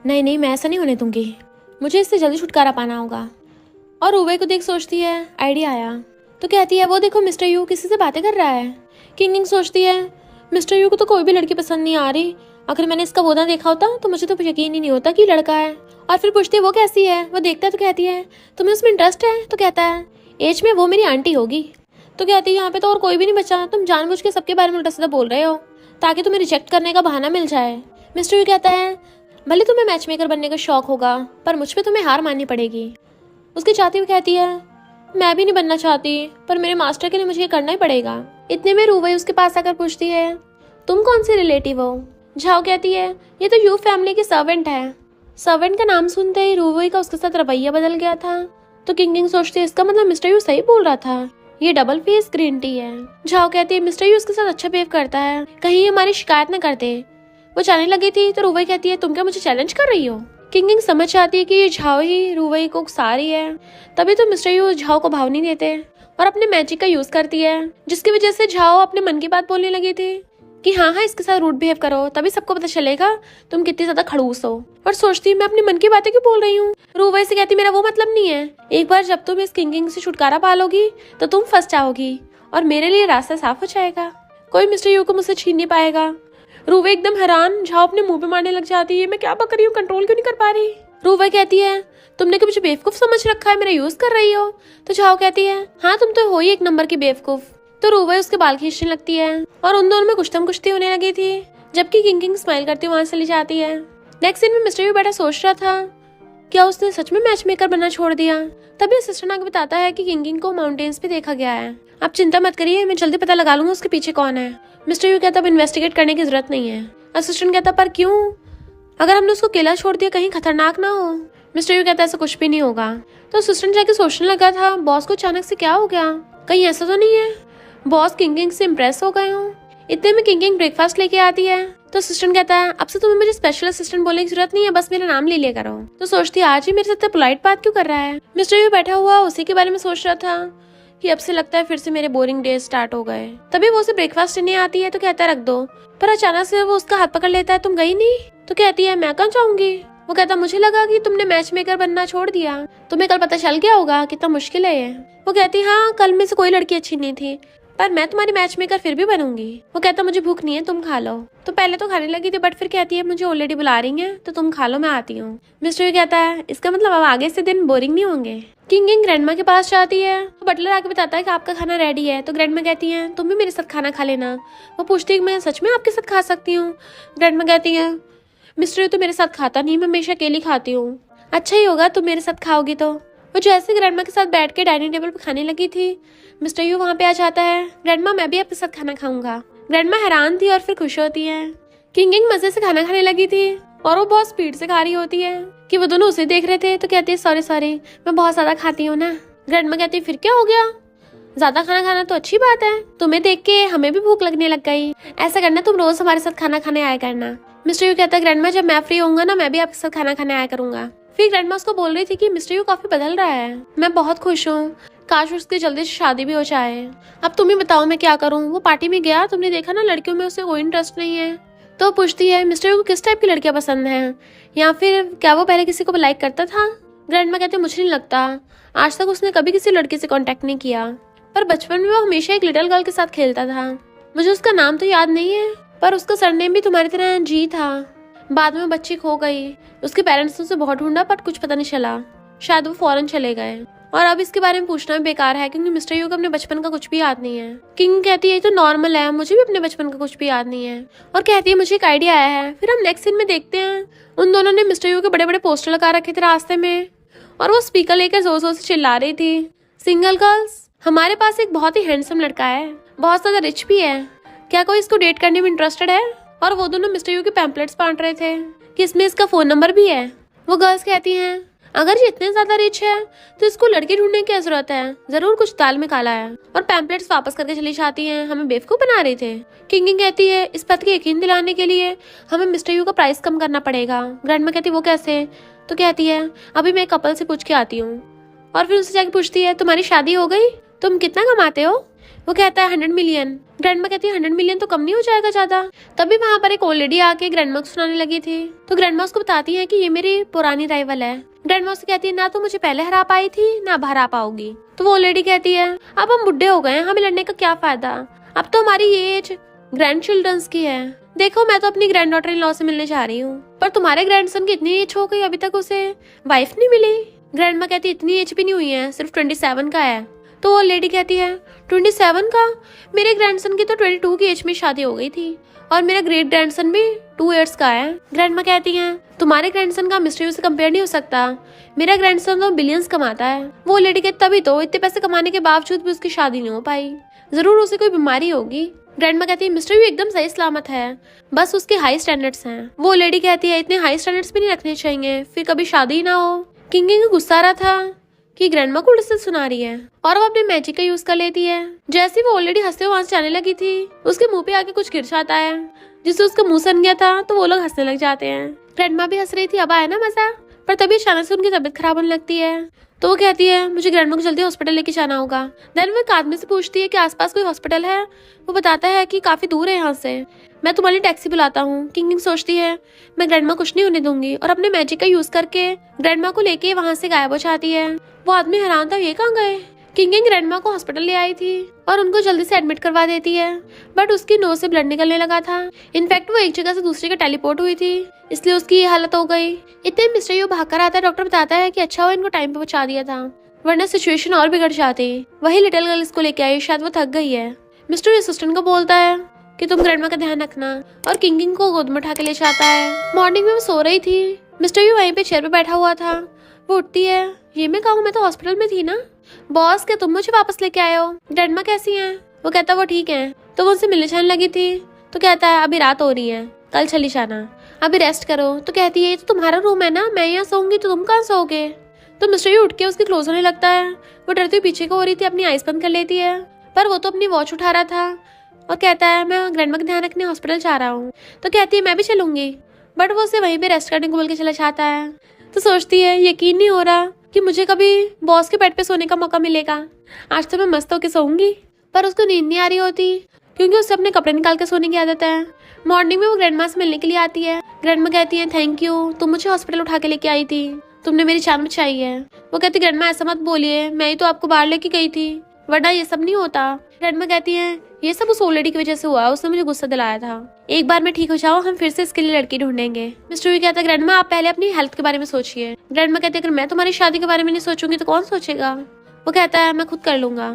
नहीं नहीं मैं ऐसा नहीं होने दूंगी, मुझे इससे जल्दी छुटकारा पाना होगा। और रूवे को देख सोचती है आइडिया आया। तो कहती है वो देखो मिस्टर यू किसी से बातें कर रहा है। किंग सोचती है मिस्टर यू को तो कोई भी लड़की पसंद नहीं आ रही, अगर मैंने इसका वो ना देखा होता तो मुझे तो यकीन ही नहीं होता कि लड़का है। और फिर पूछती है वो कैसी है। वो देखता है तो कहती है तुम्हें उसमें इंटरेस्ट है। तो कहता है एज में वो मेरी आंटी होगी। तो कहती है यहाँ पे तो और कोई भी नहीं बचा, तुम जानबूझ के सबके बारे में उल्टा सीधा बोल रहे हो ताकि तुम्हें रिजेक्ट करने का बहाना मिल जाए। मिस्टर यू कहता है भले तुम्हें मैच मेकर बनने का शौक होगा पर मुझ पे तुम्हें हार माननी पड़ेगी। उसकी चाहती हुई कहती है मैं भी नहीं बनना चाहती पर मेरे मास्टर के लिए मुझे ये करना ही पड़ेगा। इतने में रूवे उसके पास आकर पूछती है तुम कौन सी रिलेटिव हो। झाओ कहती है ये तो यू फैमिली की सर्वेंट है। सर्वेंट का नाम सुनते ही रूवे का उसके साथ रवैया बदल गया था। तो किंग सोचती है इसका मतलब मिस्टर यू सही बोल रहा था, ये डबल फेस ग्रीन टी है। झाओ कहती है मिस्टर यू उसके साथ अच्छा बिहेव करता है, कहीं ये हमारी शिकायत न करते। वो जाने लगी थी तो रूवे कहती है तुम क्या मुझे चैलेंज कर रही हो। किंग समझ आती है कि ये झाओ ही रूवे को उकसा रही है, तभी तो मिस्टर यू झाओ को भाव नहीं देते और अपने मैजिक का यूज करती है, जिसकी वजह से झाओ अपने मन की बात बोलने लगी थी कि हाँ हाँ इसके साथ रूड बिहेव करो तभी सबको पता चलेगा तुम कितनी ज्यादा खड़ूस हो। और सोचती मैं अपने मन की बातें क्यों बोल रही हूँ। रूवे से कहती मेरा वो मतलब नहीं है, एक बार जब तुम इस किंग से छुटकारा पालोगी तो तुम फंस जाओगी और मेरे लिए रास्ता साफ हो जाएगा, कोई मिस्टर यू को मुझसे छीन नहीं पाएगा। रूवे एकदम हैरान, झाओ अपने मुंह पे मारने लग जाती है। मैं क्या बक रही हूँ, कंट्रोल क्यों नहीं कर पा रही। रूवे कहती है तुमने कि मुझे बेवकूफ समझ रखा है, मेरा यूज कर रही हो। तो झाओ कहती है हाँ तुम तो हो ही एक नंबर की बेवकूफ। तो रूवे उसके बाल खींचने लगती है और उन दोनों में कुश्तम कुश्ती होने लगी थी, जबकि किंग स्माइल करती वहां चली जाती है। नेक्स्ट सीन में मिस्टर यू बैठा सोच रहा था क्या उसने सच में मैच मेकर बनना छोड़ दिया। तभी असिस्टेंट आगे बताता है कि किंग को माउंटेन्स पे देखा गया है। आप चिंता मत करिए, मैं जल्दी पता लगा लूंगा उसके पीछे कौन है। मिस्टर यू कहता अब इन्वेस्टिगेट करने की जरूरत नहीं है। असिस्टेंट कहता पर क्यों, अगर हमने उसको अकेला छोड़ दिया कहीं खतरनाक ना हो। मिस्टर यू कहता ऐसा कुछ भी नहीं होगा। तो असिस्टेंट जाके सोचने लगा था बॉस को अचानक से क्या हो गया, कहीं ऐसा तो नहीं है बॉस किंग से इम्प्रेस हो गए हो। इतने में किंग ब्रेकफास्ट लेके आती है। तो असिस्टेंट कहता है अब से तुम्हें मुझे स्पेशल असिस्टेंट बोलने की जरूरत नहीं है, बस मेरा नाम ले लिया करो। तो सोचती है आज ही मेरे साथ पोलाइट बात क्यों कर रहा है। मिस्टर यू बैठा हुआ उसी के बारे में सोच रहा था कि अब से लगता है फिर से मेरे बोरिंग डेज स्टार्ट हो गए। तभी वो उसे ब्रेकफास्ट देने आती है तो कहता है रख दो, पर अचानक से वो उसका हाथ पकड़ लेता है तुम गई नहीं। तो कहती है मैं कहाँ जाऊंगी। वो कहता मुझे लगा कि तुमने मैच मेकर बनना छोड़ दिया, तुम्हें कल पता चल गया होगा कितना मुश्किल है ये। वो कहती हाँ कल में से कोई लड़की अच्छी नहीं थी, पर मैं तुम्हारी मैच मेकर फिर भी बनूंगी। वो कहता मुझे भूख नहीं है तुम खा लो। तो पहले तो खाने लगी थी बट फिर कहती है मुझे ऑलरेडी बुला रही है तो तुम खा लो मैं आती हूँ। मिस्टर यू कहता है इसका मतलब अब आगे से दिन बोरिंग नहीं होंगे। किंग ग्रैंडमा के पास जाती है तो बटलर आके बताता है कि आपका खाना रेडी है। तो ग्रैंडमा कहती है तुम भी मेरे साथ खाना खा लेना। वो पूछती है मैं सच में आपके साथ खा सकती हूँ। ग्रैंडमा कहती है मिस्टर यू तो मेरे साथ खाता नहीं, मैं हमेशा अकेली खाती हूँ। अच्छा ही होगा तुम मेरे साथ खाओगी तो। वो जैसे ग्रैंडमा के साथ बैठ के डाइनिंग टेबल पर खाने लगी थी मिस्टर यू वहाँ पे आ जाता है। ग्रैंडमा मैं भी आपके साथ खाना खाऊंगा। ग्रैंडमा हैरान थी और फिर खुश होती है। किंग मजे से खाना खाने लगी थी और वो बहुत स्पीड से खा रही होती है कि वो दोनों उसे देख रहे थे। तो कहती है सॉरी मैं बहुत ज्यादा खाती हूँ ना। ग्रैंडमा कहती है फिर क्या हो गया, ज्यादा खाना खाना तो अच्छी बात है, तुम्हें देख के हमें भी भूख लगने लग गई। ऐसा करना तुम रोज हमारे साथ खाना खाने आया करना। मिस्टर यू कहता है ग्रैंडमा जब मैं फ्री होऊंगा ना मैं भी आपके साथ खाना खाने आया करूंगा। फिर ग्रैंडमा उसको बोल रही थी कि मिस्टर यू काफी बदल रहा है, मैं बहुत खुश हूँ, काश उसकी जल्दी से शादी भी हो जाए। अब तुम ही बताओ मैं क्या करूँ। वो पार्टी में गया, तुमने देखा ना लड़कियों में उसे कोई इंटरेस्ट नहीं है। तो पूछती है मिस्टर यू को किस टाइप की लड़कियां पसंद हैं, या फिर क्या वो पहले किसी को लाइक करता था। ग्रैंडमा कहते मुझे नहीं लगता, आज तक उसने कभी किसी लड़की से कॉन्टेक्ट नहीं किया, पर बचपन में वो हमेशा एक लिटिल गर्ल के साथ खेलता था। मुझे उसका नाम तो याद नहीं है, पर उसका सरनेम भी तुम्हारी तरह जी था। बाद में बच्ची खो गई, उसके पेरेंट्स ने उसे बहुत ढूंढा पर कुछ पता नहीं चला, शायद वो फॉरेन चले गए। और अब इसके बारे में पूछना भी बेकार है क्योंकि मिस्टर यू को अपने बचपन का कुछ भी याद नहीं है। किंग कहती है तो नॉर्मल है, मुझे भी अपने बचपन का कुछ भी याद नहीं है। और कहती है मुझे एक आइडिया आया है। फिर हम नेक्स्ट सीन में देखते हैं उन दोनों ने मिस्टर यू के बड़े बड़े पोस्टर लगा रखे थे रास्ते में और वो स्पीकर लेकर जोर जोर से चिल्ला रही थी सिंगल गर्ल्स, हमारे पास एक बहुत ही हैंडसम लड़का है, बहुत ज्यादा रिच भी है, क्या कोई इसको डेट करने में इंटरेस्टेड है। और वो दोनों मिस्टर यू के पैम्पलेट्स बांट रहे थे कि इसमें इसका फोन नंबर भी है। वो गर्ल्स कहती हैं अगर ये इतने ज्यादा रिच है तो इसको लड़की ढूंढने की क्या जरूरत है, जरूर कुछ दाल में काला है। और पैम्पलेट्स वापस करके चली जाती हैं, हमें बेवकूफ बना रहे थे। किंग कहती है इस बात के यकीन दिलाने के लिए हमें मिस्टर यू का प्राइस कम करना पड़ेगा। ग्रैंडमा कहती है वो कैसे। तो कहती है अभी मैं कपल से पूछ के आती हूँ। और फिर उससे जाके पूछती है तुम्हारी शादी हो गई, तुम कितना कमाते हो। वो कहता है 100 मिलियन। ग्रैंडमा कहती है 100 मिलियन तो कम नहीं हो जाएगा ज्यादा। तभी वहाँ पर एक ओल्ड लेडी आके ग्रैंडमा को सुनाने लगी थी। तो ग्रैंडमा उसको बताती है कि ये मेरी पुरानी राइवल है। ग्रैंडमा उससे कहती है ना तो मुझे पहले हरा पाई थी ना अब हरा पाओगी। तो वो ओल्ड लेडी कहती है अब हम बुढ़े हो गए, हमें लड़ने का क्या फायदा, अब तो हमारी एज ग्रैंड चिल्ड्रंस की है। देखो मैं तो अपनी ग्रैंड डॉटर इन लॉ से मिलने जा रही हूँ, पर तुम्हारे ग्रैंडसन की इतनी एज हो गई अभी तक उसे वाइफ नहीं मिली। ग्रैंडमा कहती है इतनी एज भी नहीं हुई है, सिर्फ 27 का है। तो वो लेडी कहती है 27 का, मेरे ग्रैंडसन की तो 22 की एज में शादी हो गई थी और मेरा ग्रेट ग्रैंडसन भी 2 इयर्स का है। ग्रैंडमा कहती है तुम्हारे ग्रैंडसन का मिस्टर यू से कंपेयर नहीं हो सकता, मेरा ग्रैंडसन तो बिलियंस कमाता है। वो लेडी कहती तभी तो इतने पैसे कमाने के बावजूद भी उसकी शादी नहीं हो पाई, जरूर उसे कोई बीमारी होगी। ग्रैंडमा कहती है मिस्टर यू एकदम सही सलामत है, बस उसके हाई स्टैंडर्ड्स हैं। वो लेडी कहती है इतने हाई स्टैंडर्ड्स भी नहीं रखने चाहिए, फिर कभी शादी ना हो। किंग को गुस्सा आ रहा था कि ग्रैंडमा को उल्टा सुना रही है और वो अपने मैजिक का यूज कर लेती है। जैसे वो ऑलरेडी हंसते हुए वहां से जाने लगी थी, उसके मुंह पे आके कुछ गिर जाता है जिससे उसका मुंह सन गया था। तो वो लोग हंसने लग जाते हैं। ग्रैंडमा भी हंस रही थी, अब आया ना मजा। पर तभी अचानक से उनकी तबीयत खराब होने लगती है। तो वो कहती है मुझे ग्रैंडमा को जल्दी हॉस्पिटल लेके जाना होगा। देन वो एक आदमी से पूछती है कि आसपास कोई हॉस्पिटल है। वो बताता है कि काफी दूर है यहाँ से, मैं तुम्हारी टैक्सी बुलाता हूँ। किंग सोचती है मैं ग्रैंडमा कुछ नहीं होने दूंगी और अपने मैजिक का यूज करके ग्रैंडमा को लेके वहां से गायब हो जाती है। वो आदमी हैरान था ये कहाँ गए। किंगिंग ग्रैंडमा को हॉस्पिटल ले आई थी और उनको जल्दी से एडमिट करवा देती है, बट उसकी नोज से ब्लड निकलने लगा था। इनफैक्ट वो एक जगह से दूसरी का टेलीपोर्ट हुई थी, इसलिए उसकी ये हालत हो गई। इतने मिस्टर यू भाग कर आता है। डॉक्टर बताता है कि अच्छा हुआ इनको टाइम पे पहुंचा दिया था, वरना सिचुएशन और बिगड़ जाती। वही लिटिल गर्ल इसको लेके आई, शायद वो थक गई है। मिस्टर यू असिस्टेंट को बोलता है कि तुम ग्रैंडमा का ध्यान रखना, और किंगिंग को गोद में उठा के ले जाता है। मॉर्निंग में वो सो रही थी, मिस्टर यू वहीं पे चेयर पे बैठा हुआ था। वो उठती है, ये मैं कहूँ मैं तो हॉस्पिटल में थी ना। बॉस, क्या तुम मुझे वापस लेके आए हो? ग्रैंडमा कैसी हैं? वो कहता वो ठीक है। तो वो उनसे मिलने जाने लगी थी, तो कहता है अभी रात हो रही है, कल चली जाना, अभी रेस्ट करो। तो कहती है ये तो तुम्हारा रूम है ना, मैं यहाँ सोऊंगी तो तुम कहाँ सोओगे? तो मिस्टर यू उठ के उसके क्लोज होने लगता है। वो डरती हुई पीछे को हो रही थी, अपनी आइज बंद कर लेती है, पर वो तो अपनी वॉच उठा रहा था और कहता है मैं ग्रैंडमा का ध्यान रखने हॉस्पिटल जा रहा हूँ। तो कहती है मैं भी चलूंगी, बट वो उसे वहीं पे रेस्ट करने को बोल के चला जाता है। तो सोचती है यकीन नहीं हो रहा कि मुझे कभी बॉस के बेड पे सोने का मौका मिलेगा। आज तो मैं मस्त होके सोऊंगी, पर उसको नींद नहीं आ रही होती क्योंकि उससे अपने कपड़े निकाल के सोने की आदत है। मॉर्निंग में वो ग्रैंडमा से मिलने के लिए आती है। ग्रैंडमा कहती है थैंक यू, तुम मुझे हॉस्पिटल उठा के लेके आई थी, तुमने मेरी जान बचाई है। वो कहती ग्रैंडमा ऐसा मत बोलिए, मैं ही तो आपको बाहर लेके गई थी, वरना ये सब नहीं होता। ग्रैंडमा कहती है ये सब उस ओल्ड लेडी की वजह से हुआ, उसने मुझे गुस्सा दिलाया था। एक बार मैं ठीक हो जाऊँ हम फिर से इसके लिए लड़की ढूंढेंगे। मिस्टर यू कहता है ग्रैंडमा आप पहले अपनी हेल्थ के बारे में सोचिए। ग्रैंडमा कहती है अगर मैं तुम्हारी शादी के बारे में नहीं सोचूंगी तो कौन सोचेगा? वो कहता है मैं खुद कर लूंगा,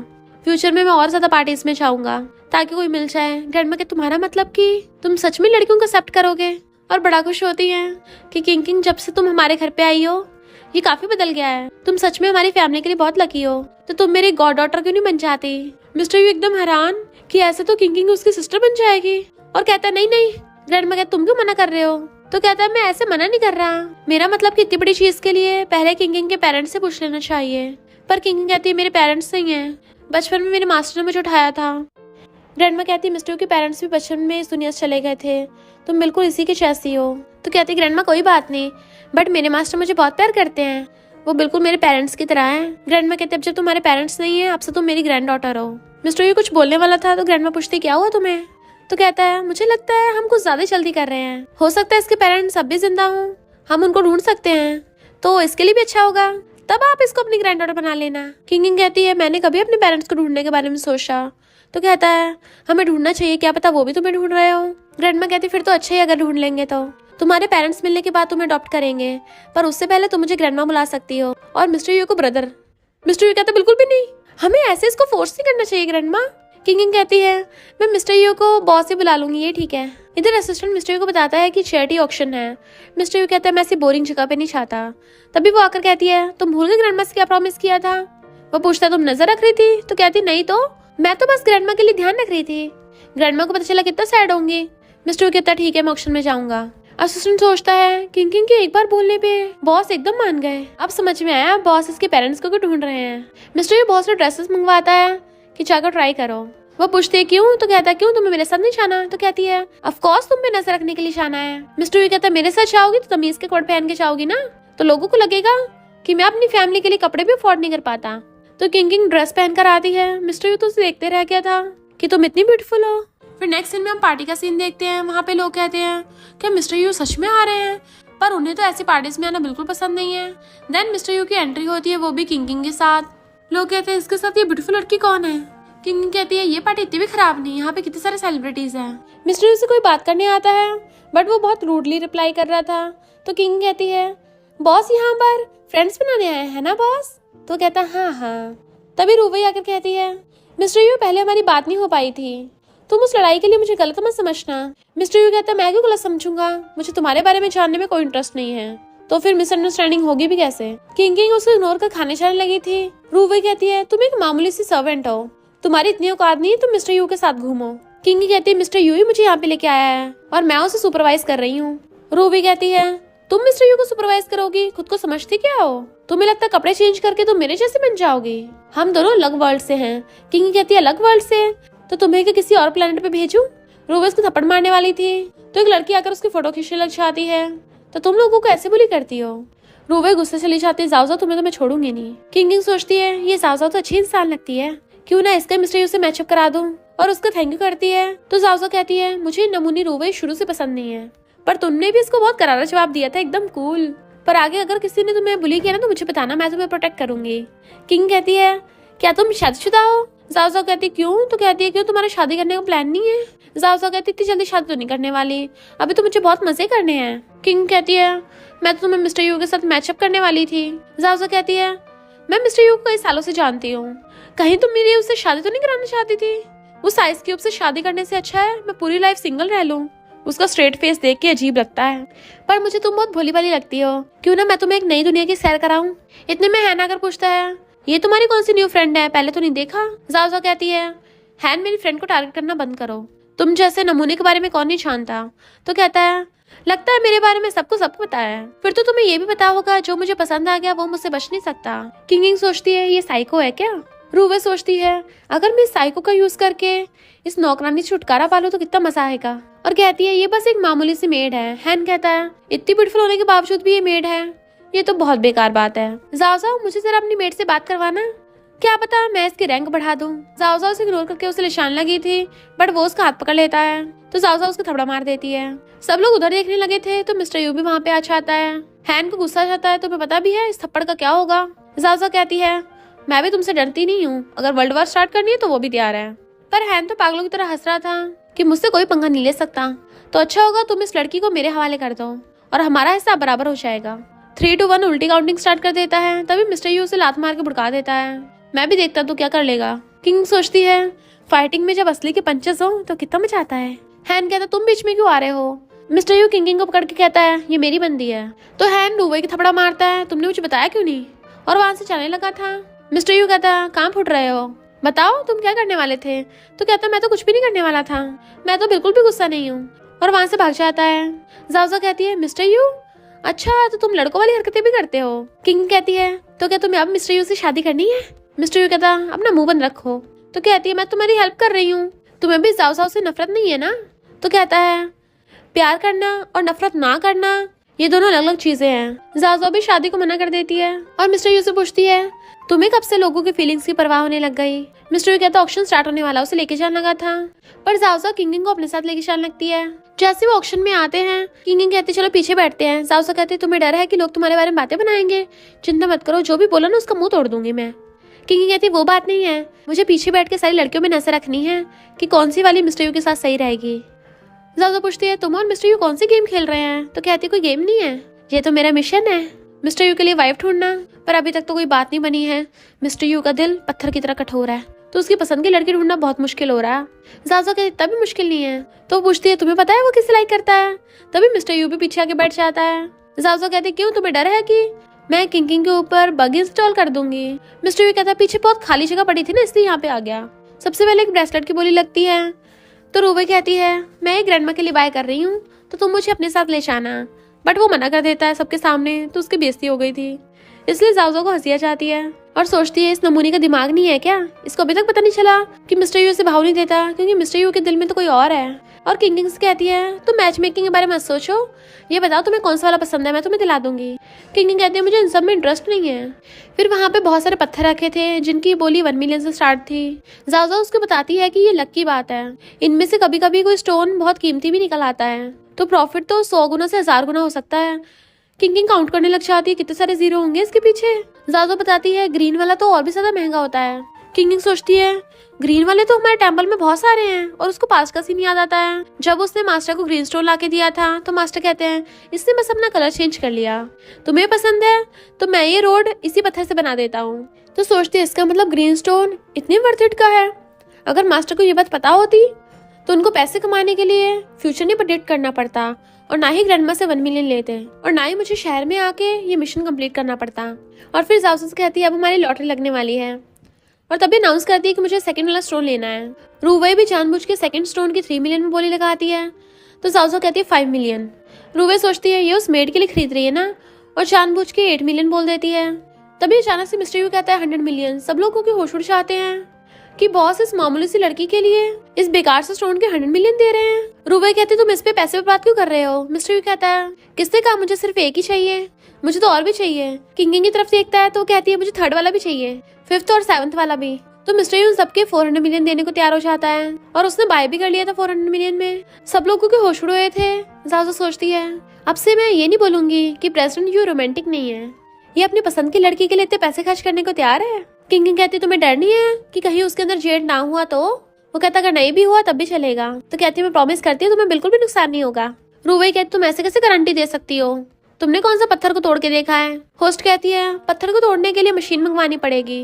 फ्यूचर में मैं और ज्यादा पार्टीज में जाऊंगा ताकि कोई मिल जाए। ग्रैंडमा कहती तुम्हारा मतलब कि तुम सच में लड़कियों को एक्सेप्ट करोगे? और बड़ा खुश होती है कि किंग जब से तुम हमारे घर पे आई हो ये काफी बदल गया है, तुम सच में हमारी फैमिली के लिए बहुत लकी हो, तो तुम मेरी गॉड डॉटर क्यों नहीं बन जाती? मिस्टर यू एकदम हैरान कि ऐसे तो किंग उसकी सिस्टर बन जाएगी, और कहता नहीं नहीं। ग्रैंडमा कहती तुम क्यों मना कर रहे हो? तो कहता है मैं ऐसे मना नहीं कर रहा, मेरा मतलब कि इतनी बड़ी चीज के लिए पहले किंग के पेरेंट्स से पूछ लेना चाहिए। पर किंग कहती है मेरे पेरेंट्स नहीं है, बचपन में मेरे मास्टर ने मुझे उठाया था। ग्रैंडमा कहती है मिस्टर के पेरेंट्स भी बचपन में इस दुनिया से चले गए थे, तुम बिल्कुल इसी के जैसी हो। तो कहती ग्रैंडमा कोई बात नहीं, बट मेरे मास्टर मुझे बहुत प्यार करते हैं, वो बिल्कुल मेरे पेरेंट्स की तरह हैं। ग्रैंडमा कहते अब जब तुम्हारे पेरेंट्स नहीं है अब से तुम मेरी ग्रैंड डॉटर हो। मिस्टर यू कुछ बोलने वाला था तो ग्रैंडमा पूछती क्या हुआ तुम्हें? तो कहता है मुझे लगता है हम कुछ ज्यादा जल्दी कर रहे हैं, हो सकता है इसके पेरेंट्स अब भी जिंदा हों, हम उनको ढूंढ सकते हैं तो इसके लिए भी अच्छा होगा, तब आप इसको अपनी ग्रैंड डॉटर बना लेना। किंग कहती है मैंने कभी अपने पेरेंट्स को ढूंढने के बारे में सोचा। तो कहता है हमें ढूंढना चाहिए, क्या पता वो भी तुम्हें ढूंढ रहे हो। ग्रैंडमा कहती फिर तो अच्छा ही अगर ढूंढ लेंगे तो तुम्हारे पेरेंट्स मिलने के बाद तुम्हें अडॉप्ट करेंगे, पर उससे पहले तुम मुझे ग्रैंडमा बुला सकती हो और मिस्टर यू को ब्रदर। मिस्टर यू कहता बिल्कुल भी नहीं, हमें ऐसे इसको फोर्स नहीं करना चाहिए ग्रैंडमा। किंग कहती है मैं मिस्टर यू को बॉस से बुला लूंगी, ये ठीक है। इधर असिस्टेंट मिस्टर यू को बताता है कि चैरिटी ऑक्शन है। मिस्टर यू कहता है मैं ऐसी बोरिंग जगह पे नहीं चाहता। तभी वो आकर कहती है तुम भूल गए ग्रैंडमा से क्या प्रॉमिस किया था? वो पूछता है तुम नजर रख रही थी? तो कहती नहीं तो मैं तो बस ग्रैंडमा के लिए ध्यान रख रही थी। ग्रैंडमा को पता चला कितना सैड होंगी। मिस्टर यू कहता ठीक है मैं ऑक्शन में जाऊंगा। असिस्टेंट सोचता है किंग के एक बार बोलने पे बॉस एकदम मान गए, अब समझ में आया बॉस इसके पेरेंट्स को ढूंढ रहे हैं। मिस्टर यू बॉस ने ड्रेसेस मंगवाता है कि जाकर ट्राई करो। वो पूछते है क्यों? तो कहता है क्यों तुम्हें मेरे साथ नहीं जाना? तो कहती है ऑफ कोर्स तुम पे नजर रखने के लिए जाना है। मिस्टर यू कहता है मेरे साथ जाओगी तो तमीज के कोट पहन के जाओगी ना, तो लोगों को लगेगा कि मैं अपनी फैमिली के लिए कपड़े भी अफोर्ड नहीं कर पाता। तो किंग ड्रेस पहनकर आती है। मिस्टर यू तो उसे देखते रह गया था कि तुम इतनी ब्यूटीफुल हो। फिर नेक्स्ट सीन में हम पार्टी का सीन देखते हैं। वहाँ पे लोग कहते हैं कि मिस्टर यू सच में आ रहे हैं, पर उन्हें तो ऐसी पार्टीज में आना बिल्कुल पसंद नहीं है। देन मिस्टर यू की एंट्री होती है, वो भी किंग के साथ। लोग कहते हैं इसके साथ ये ब्यूटीफुल लड़की कौन है? किंग कहती है ये पार्टी इतनी भी खराब नहीं, यहाँ पे कितने सारे सेलिब्रिटीज हैं। मिस्टर यू से कोई बात करने आता है, बट वो बहुत रूडली रिप्लाई कर रहा था। तो किंग कहती है बॉस यहाँ पर फ्रेंड्स बनाने आए हैं ना बॉस? तो कहता हाँ। तभी रूबी आकर कहती है मिस्टर यू पहले हमारी बात नहीं हो पाई थी, तुम उस लड़ाई के लिए मुझे गलत मत समझना। मिस्टर यू कहता मैं क्यों गलत समझूंगा, मुझे तुम्हारे बारे में जानने में कोई इंटरेस्ट नहीं है। तो फिर मिसअंडरस्टैंडिंग होगी भी कैसे? किंग उसे इग्नोर कर खाने जाने लगी थी। रूबी कहती है तुम एक मामूली सी सर्वेंट हो, तुम्हारी इतनी औकात नहीं है तुम मिस्टर यू के साथ घूमो। किंग कहती है मिस्टर यू ही मुझे यहाँ पे लेके आया है और मैं उसे सुपरवाइज कर रही हूँ। रूबी कहती है तुम मिस्टर यू को सुपरवाइज करोगी, खुद को समझती क्या हो? तुम्हें लगता है कपड़े चेंज करके तुम मेरे जैसे बन जाओगी? हम दोनों अलग वर्ल्ड से हैं। किंग कहती है अलग वर्ल्ड से? तो तुम्हें क्या किसी और प्लेनेट पे भेजूं? रूबी उसको थप्पड़ मारने वाली थी तो एक लड़की आकर उसकी फोटो खींचने लग जाती है। तो तुम लोगों को ऐसे बुली करती हो? रूबी गुस्से चली जाती है जाओ तुम्हें तो मैं छोड़ूंगी नहीं। किंग सोचती है ये जाओ तो अच्छी इंसान लगती है, क्यों ना इसका मिस्टर यू से मैचअप करा दूं, और उसका थैंक यू करती है। तो जाओ कहती है मुझे नमूनी रूबी शुरू से पसंद नहीं है, पर तुमने भी इसको बहुत करारा जवाब दिया था, एकदम कूल। पर आगे अगर किसी ने तुम्हें बुली किया ना तो मुझे बताना, मैं तुम्हें प्रोटेक्ट करूंगी। किंग कहती है क्या तुम शादीशुदा हो? जाओ जाओ कहती क्यों? तो कहती है क्यों तुम्हारा शादी करने का प्लान नहीं है? जाओ जाओ कहती इतनी जल्दी शादी तो नहीं करने वाली, अभी तो मुझे बहुत मजे करने हैं। किंग कहती है मैं तो तुम्हें मिस्टर यू के साथ मैचअप करने वाली थी। जाओ जाओ कहती है मैं मिस्टर यू को कई सालों से जानती हूँ, कहीं तुम मेरी उससे शादी तो नहीं कराना चाहती थी? उस आइस क्यूब से शादी करने से अच्छा है मैं पूरी लाइफ सिंगल रह लूं। उसका स्ट्रेट फेस देख के अजीब लगता है, पर मुझे तुम बहुत भोली भाली लगती हो, क्यों ना मैं तुम्हें एक नई दुनिया की सैर कराऊं। इतने में हैन आकर पूछता है ये तुम्हारी कौन सी न्यू फ्रेंड है, पहले तो नहीं देखा? जाओ जाओ कहती है हैन मेरी फ्रेंड को टारगेट करना बंद करो, तुम जैसे नमूने के बारे में कौन नहीं जानता। तो कहता है लगता है मेरे बारे में सबको सब पता है, फिर तो तुम्हें ये भी पता होगा जो मुझे पसंद आ गया वो मुझसे बच नहीं सकता। किंग सोचती है ये साइको है क्या? रूवे सोचती है अगर मैं इस साइको का यूज करके इस नौकरानी से छुटकारा पालूं तो कितना मजा आएगा, और कहती है ये बस एक मामूली सी मेड है। हैन कहता है इतनी ब्यूटीफुल होने के बावजूद भी ये मेड है, ये तो बहुत बेकार बात है। जाओ जाओ मुझे जरा अपनी मेड से बात करवाना, क्या पता मैं इसकी रैंक बढ़ा दूं। जाओ जाओ उसे इग्नोर करके उसे लिशान लगी थी, बट वो उसका हाथ पकड़ लेता है तो जाओ जाओ उसको थपड़ा मार देती है। सब लोग उधर देखने लगे थे तो मिस्टर यू भी वहाँ पे आ जाता है। हैन को गुस्सा आता है तुम्हें पता भी है इस थप्पड़ का क्या होगा? जाओ जाओ कहती है मैं भी तुमसे डरती नहीं हूँ, अगर वर्ल्ड वॉर स्टार्ट करनी है तो वो भी तैयार है। पर हैन तो पागलों की तरह हंस रहा था कि मुझसे कोई पंगा नहीं ले सकता, तो अच्छा होगा तुम इस लड़की को मेरे हवाले कर दो और हमारा हिस्सा बराबर हो जाएगा। 3 to 1 उल्टी काउंटिंग स्टार्ट कर देता है, तभी मिस्टर यू उसे लात मार के भुड़का देता है। मैं भी देखता तू क्या कर लेगा। किंग सोचती है फाइटिंग में जब असली के पंचेस हो तो कितना मजा आता है। हैन कहता तुम बीच में क्यों आ रहे हो? मिस्टर यू किंग को पकड़ के कहता है ये मेरी बंदी है। तो हैन रूवे की थपड़ा मारता है तुमने मुझे बताया क्यों नहीं, और वहां से चलने लगा था। मिस्टर यू कहता कहाँ फुट रहे हो, बताओ तुम क्या करने वाले थे? तो कहता मैं तो कुछ भी नहीं करने वाला था, मैं तो बिल्कुल भी गुस्सा नहीं हूँ, और वहां से भाग जाता है। जाओजा कहती है मिस्टर यू अच्छा तो तुम लड़कों वाली हरकतें भी करते हो। किंग कहती है तो क्या तुम्हें अब मिस्टर यू से शादी करनी है? मिस्टर यू कहता अपना मुंह बंद रखो। तो कहती है मैं तुम्हारी हेल्प कर रही हूँ, तुम्हें भी जाओ से नफरत नहीं है ना? तो कहता है प्यार करना और नफरत ना करना ये दोनों अलग अलग चीजें हैं। जाओ भी शादी को मना कर देती है और मिस्टर यू से पूछती है तुम्हें कब से लोगों की फीलिंग्स की परवाह होने लग गई? मिस्टर यू कहता ऑक्शन स्टार्ट होने वाला, उसे लेके जाने लगा था, पर जाओ किंग को अपने साथ लेके जाने लगती है। जैसे वो ऑक्शन में आते हैं किंग कहती चलो पीछे बैठते हैं। जाओ कहते तुम्हें डर है कि लोग तुम्हारे बारे में बातें बनाएंगे? चिंता मत करो, जो भी बोला ना उसका मुंह तोड़ दूंगी मैं। किंग कहती वो बात नहीं है, मुझे पीछे बैठ के सारी लड़कियों में नजर रखनी है कि कौन सी वाली मिस्टर यू के साथ सही रहेगी। जाओ पूछती है तुम और मिस्टर यू कौन सी गेम खेल रहे हैं? तो कहती कोई गेम नहीं है, ये तो मेरा मिशन है मिस्टर यू के लिए वाइफ ढूंढना, पर अभी तक तो कोई बात नहीं बनी है। मिस्टर यू का दिल पत्थर की तरह कठोर है, तो उसकी पसंद की लड़की ढूंढना बहुत मुश्किल हो रहा है। जाजा कहती इतना भी मुश्किल नहीं है। तो पूछती है तुम्हें पता है वो किसे लाइक करता है? तभी मिस्टर यू भी पीछे आके बैठ जाता है। जाजा कहती क्यों तुम्हें डर है कि मैं किंग के ऊपर बग इंस्टॉल कर दूंगी? मिस्टर यू कहता पीछे बहुत खाली जगह पड़ी थी ना इसलिए यहाँ पे आ गया। सबसे पहले एक ब्रेसलेट की बोली लगती है, तो रूबे कहती है मैं एक ग्रैंडमा के लिए बाय कर रही हूँ तो तुम मुझे अपने साथ ले जाना, बट वो मना कर देता है सबके सामने, तो उसकी बेइज्जती हो गई थी, इसलिए जाओ को हंसी आ जाती है और सोचती है इस नमूने का दिमाग नहीं है क्या, इसको अभी तक पता नहीं चला कि मिस्टर यू से भाव नहीं देता क्योंकि मिस्टर यू के दिल में तो कोई और है। और किंग से कहती है तुम मैच मेकिंग के बारे में मत सोचो, ये बताओ तुम्हें कौन सा वाला पसंद है, मैं तुम्हें दिला दूंगी। किंग कहती है मुझे इन सब में इंटरेस्ट नहीं है। फिर वहाँ पे बहुत सारे पत्थर रखे थे जिनकी बोली 1 मिलियन से स्टार्ट थी। जाओ उसको बताती है कि ये लक की बात है, इनमें से कभी कभी कोई स्टोन बहुत कीमती भी निकल आता है, तो प्रॉफिट तो 100 गुना से 1000 गुना हो सकता है। किंग काउंट करने लग जाती है कितने सारे जीरो होंगे इसके पीछे। जाजो बताती है ग्रीन वाला तो और भी ज्यादा महंगा होता है। किंग सोचती है ग्रीन वाले तो हमारे टेम्पल में बहुत सारे हैं, और उसको पास का सीन याद आता है जब उसने मास्टर को ग्रीन स्टोन लाके दिया था, तो मास्टर कहते हैं इसने बस अपना कलर चेंज कर लिया, तुम्हें पसंद है तो मैं ये रोड इसी पत्थर से बना देता हूँ। तो सोचती है इसका मतलब ग्रीन स्टोन इतने वर्थ इट का है। अगर मास्टर को ये बात पता होती तो उनको पैसे कमाने के लिए फ्यूचर नहीं प्रेडिक्ट करना पड़ता, और ना ही ग्रैंडमा से 1 मिलियन लेते, और ना ही मुझे शहर में आके ये मिशन कंप्लीट करना पड़ता। और फिर जासूस कहती है अब हमारी लॉटरी लगने वाली है, और तभी अनाउंस करती है कि मुझे सेकंड वाला स्टोन लेना है। रूवे भी जानबूझ के सेकंड स्टोन की 3 मिलियन में बोली लगाती है, तो जाओ कहती है 5 मिलियन। रूवे सोचती है ये उस मेड के लिए खरीद रही है ना, और जानबूझ के 8 मिलियन बोल देती है। तभी अचानक से मिस्टर यू कहता है 100 मिलियन। सब लोगों के होश उड़ जाते हैं कि बॉस इस मामूली सी लड़की के लिए इस बेकार से स्टोन के 100 मिलियन दे रहे हैं। रूबे कहती तुम इस पे पैसे पे बात क्यों कर रहे हो? मिस्टर यू कहता है किसने कहा मुझे सिर्फ एक ही चाहिए, मुझे तो और भी चाहिए। किंग की तरफ देखता है तो कहती है मुझे 3rd वाला भी चाहिए, 5th और 7th वाला भी। तो मिस्टर यू सबके 400 मिलियन देने को तैयार हो जाता है, और उसने बाय भी कर लिया था 400 मिलियन में। सब लोगों के होश उड़ गए थे। जाजो सोचती है अब से मैं ये नहीं बोलूंगी कि प्रेसिडेंट यू रोमांटिक नहीं है, ये अपनी पसंद की लड़की के लिए इतने पैसे खर्च करने को तैयार है। किंग कहती है तुम्हें डर नहीं है कि कहीं उसके अंदर जेड ना हुआ तो? वो कहता अगर नहीं भी हुआ तब भी चलेगा। तो कहती है मैं प्रॉमिस करती हूँ तुम्हें बिल्कुल भी नुकसान नहीं होगा। रूबी कहती तुम ऐसे कैसे गारंटी दे सकती हो? तुमने कौन सा पत्थर को तोड़ के देखा है? होस्ट कहती है पत्थर को तोड़ने के लिए मशीन मंगवानी पड़ेगी।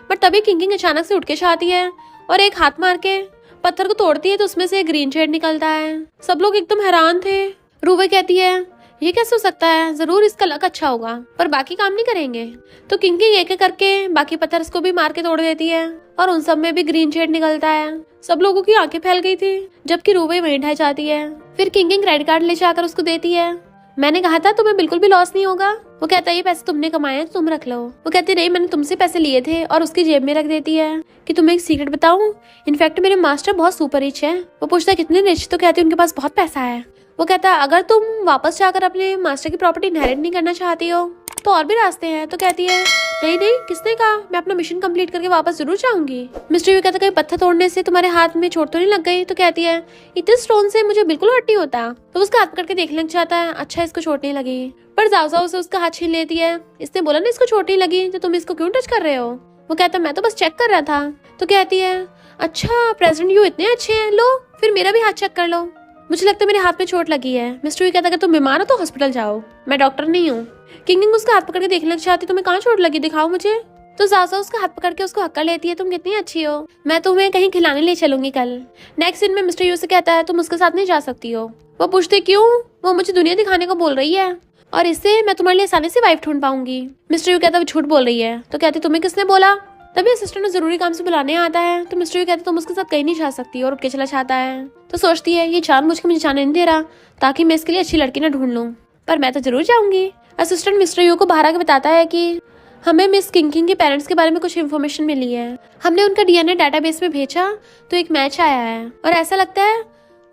बट तभी किंग अचानक से उठ के आती है और एक हाथ मार के पत्थर को तोड़ती है तो उसमें से ग्रीन शेड निकलता है। सब लोग एकदम हैरान थे। रूबी कहती है ये कैसे हो सकता है, जरूर इसका लक अच्छा होगा पर बाकी काम नहीं करेंगे। तो किंग एक एक करके बाकी पत्थर को भी मार के तोड़ देती है और उन सब में भी ग्रीन शेड निकलता है। सब लोगों की आंखें फैल गई थी जबकि रूबी वहीं ढह जाती है। फिर किंग क्रेडिट कार्ड ले जाकर उसको देती है। मैंने कहा था तुम्हें बिल्कुल भी लॉस नहीं होगा। वो कहता है ये पैसे तुमने कमाए हैं तुम रख लो। वो कहती नहीं मैंने तुमसे पैसे लिए थे और उसकी जेब में रख देती है कि तुम्हें एक सीक्रेट बताऊं, इनफैक्ट मेरे मास्टर बहुत सुपर रिच है। वो पूछता है कितने रिच? तो कहती है उनके पास बहुत पैसा है। वो कहता है अगर तुम वापस जाकर अपने मास्टर की प्रॉपर्टी इनहेरिट नहीं करना चाहती हो तो और भी रास्ते हैं। तो कहती है नहीं नहीं किसने कहा, मैं अपना मिशन कंप्लीट करके वापस जरूर जाऊंगी। मिस्टर यू कहता है कहीं पत्थर तोड़ने से तुम्हारे हाथ में चोट तो नहीं लग गई? तो कहती है इतने स्टोन से मुझे बिल्कुल हट नहीं होता। तो उसका हाथ पकड़ के देखने लग जाता है, अच्छा इसको चोट नहीं लगी। पर जाओ से उसका हाथ छीन लेती है। इसने बोला ना इसको चोट नहीं लगी तो तुम इसको क्यों टच कर रहे हो? वो कहता मैं तो बस चेक कर रहा था। तो कहती है अच्छा प्रेसिडेंट यू इतने अच्छे हैं, लो फिर मेरा भी हाथ चेक कर लो। मुझे लगता है मेरे हाथ में चोट लगी है। मिस्टर यू कहता अगर तुम बीमार हो तो हॉस्पिटल जाओ, मैं डॉक्टर नहीं हूँ। किंग उसका हाथ पकड़ के देखने लग जाती तुम्हें कहाँ चोट लगी दिखाओ मुझे। तो जाओ उसका हाथ पकड़ के उसको हक्का लेती है, तुम कितनी अच्छी हो, मैं तुम्हें कहीं खिलाने ले चलूंगी कल। नेक्स्ट सीन में मिस्टर यू से कहता है तुम उसके साथ नहीं जा सकती हो। वो पूछते क्यों? वो मुझे दुनिया दिखाने को बोल रही है और इससे मैं तुम्हारे लिए आसानी से वाइफ ढूंढ पाऊंगी। मिस्टर यू कहता वो झूठ बोल रही है। तो कहती तुम्हें किसने बोला? तभी असिस्टेंट जरूरी काम से बुलाने आता है। तो मिस्टर यू कहता तुम उसके साथ कहीं नहीं जा सकती और उठ के चला जाता है। तो सोचती है ये जानबूझ के मुझे जाने नहीं दे रहा ताकि मैं इसके लिए अच्छी लड़की ना ढूंढ लूं, पर मैं तो जरूर जाऊंगी। असिस्टेंट मिस्टर यू को बाहर आके बताता है कि हमें मिस किंग के पेरेंट्स के बारे में कुछ इन्फॉर्मेशन मिली है। हमने उनका डीएनए डाटाबेस में भेजा तो एक मैच आया है और ऐसा लगता है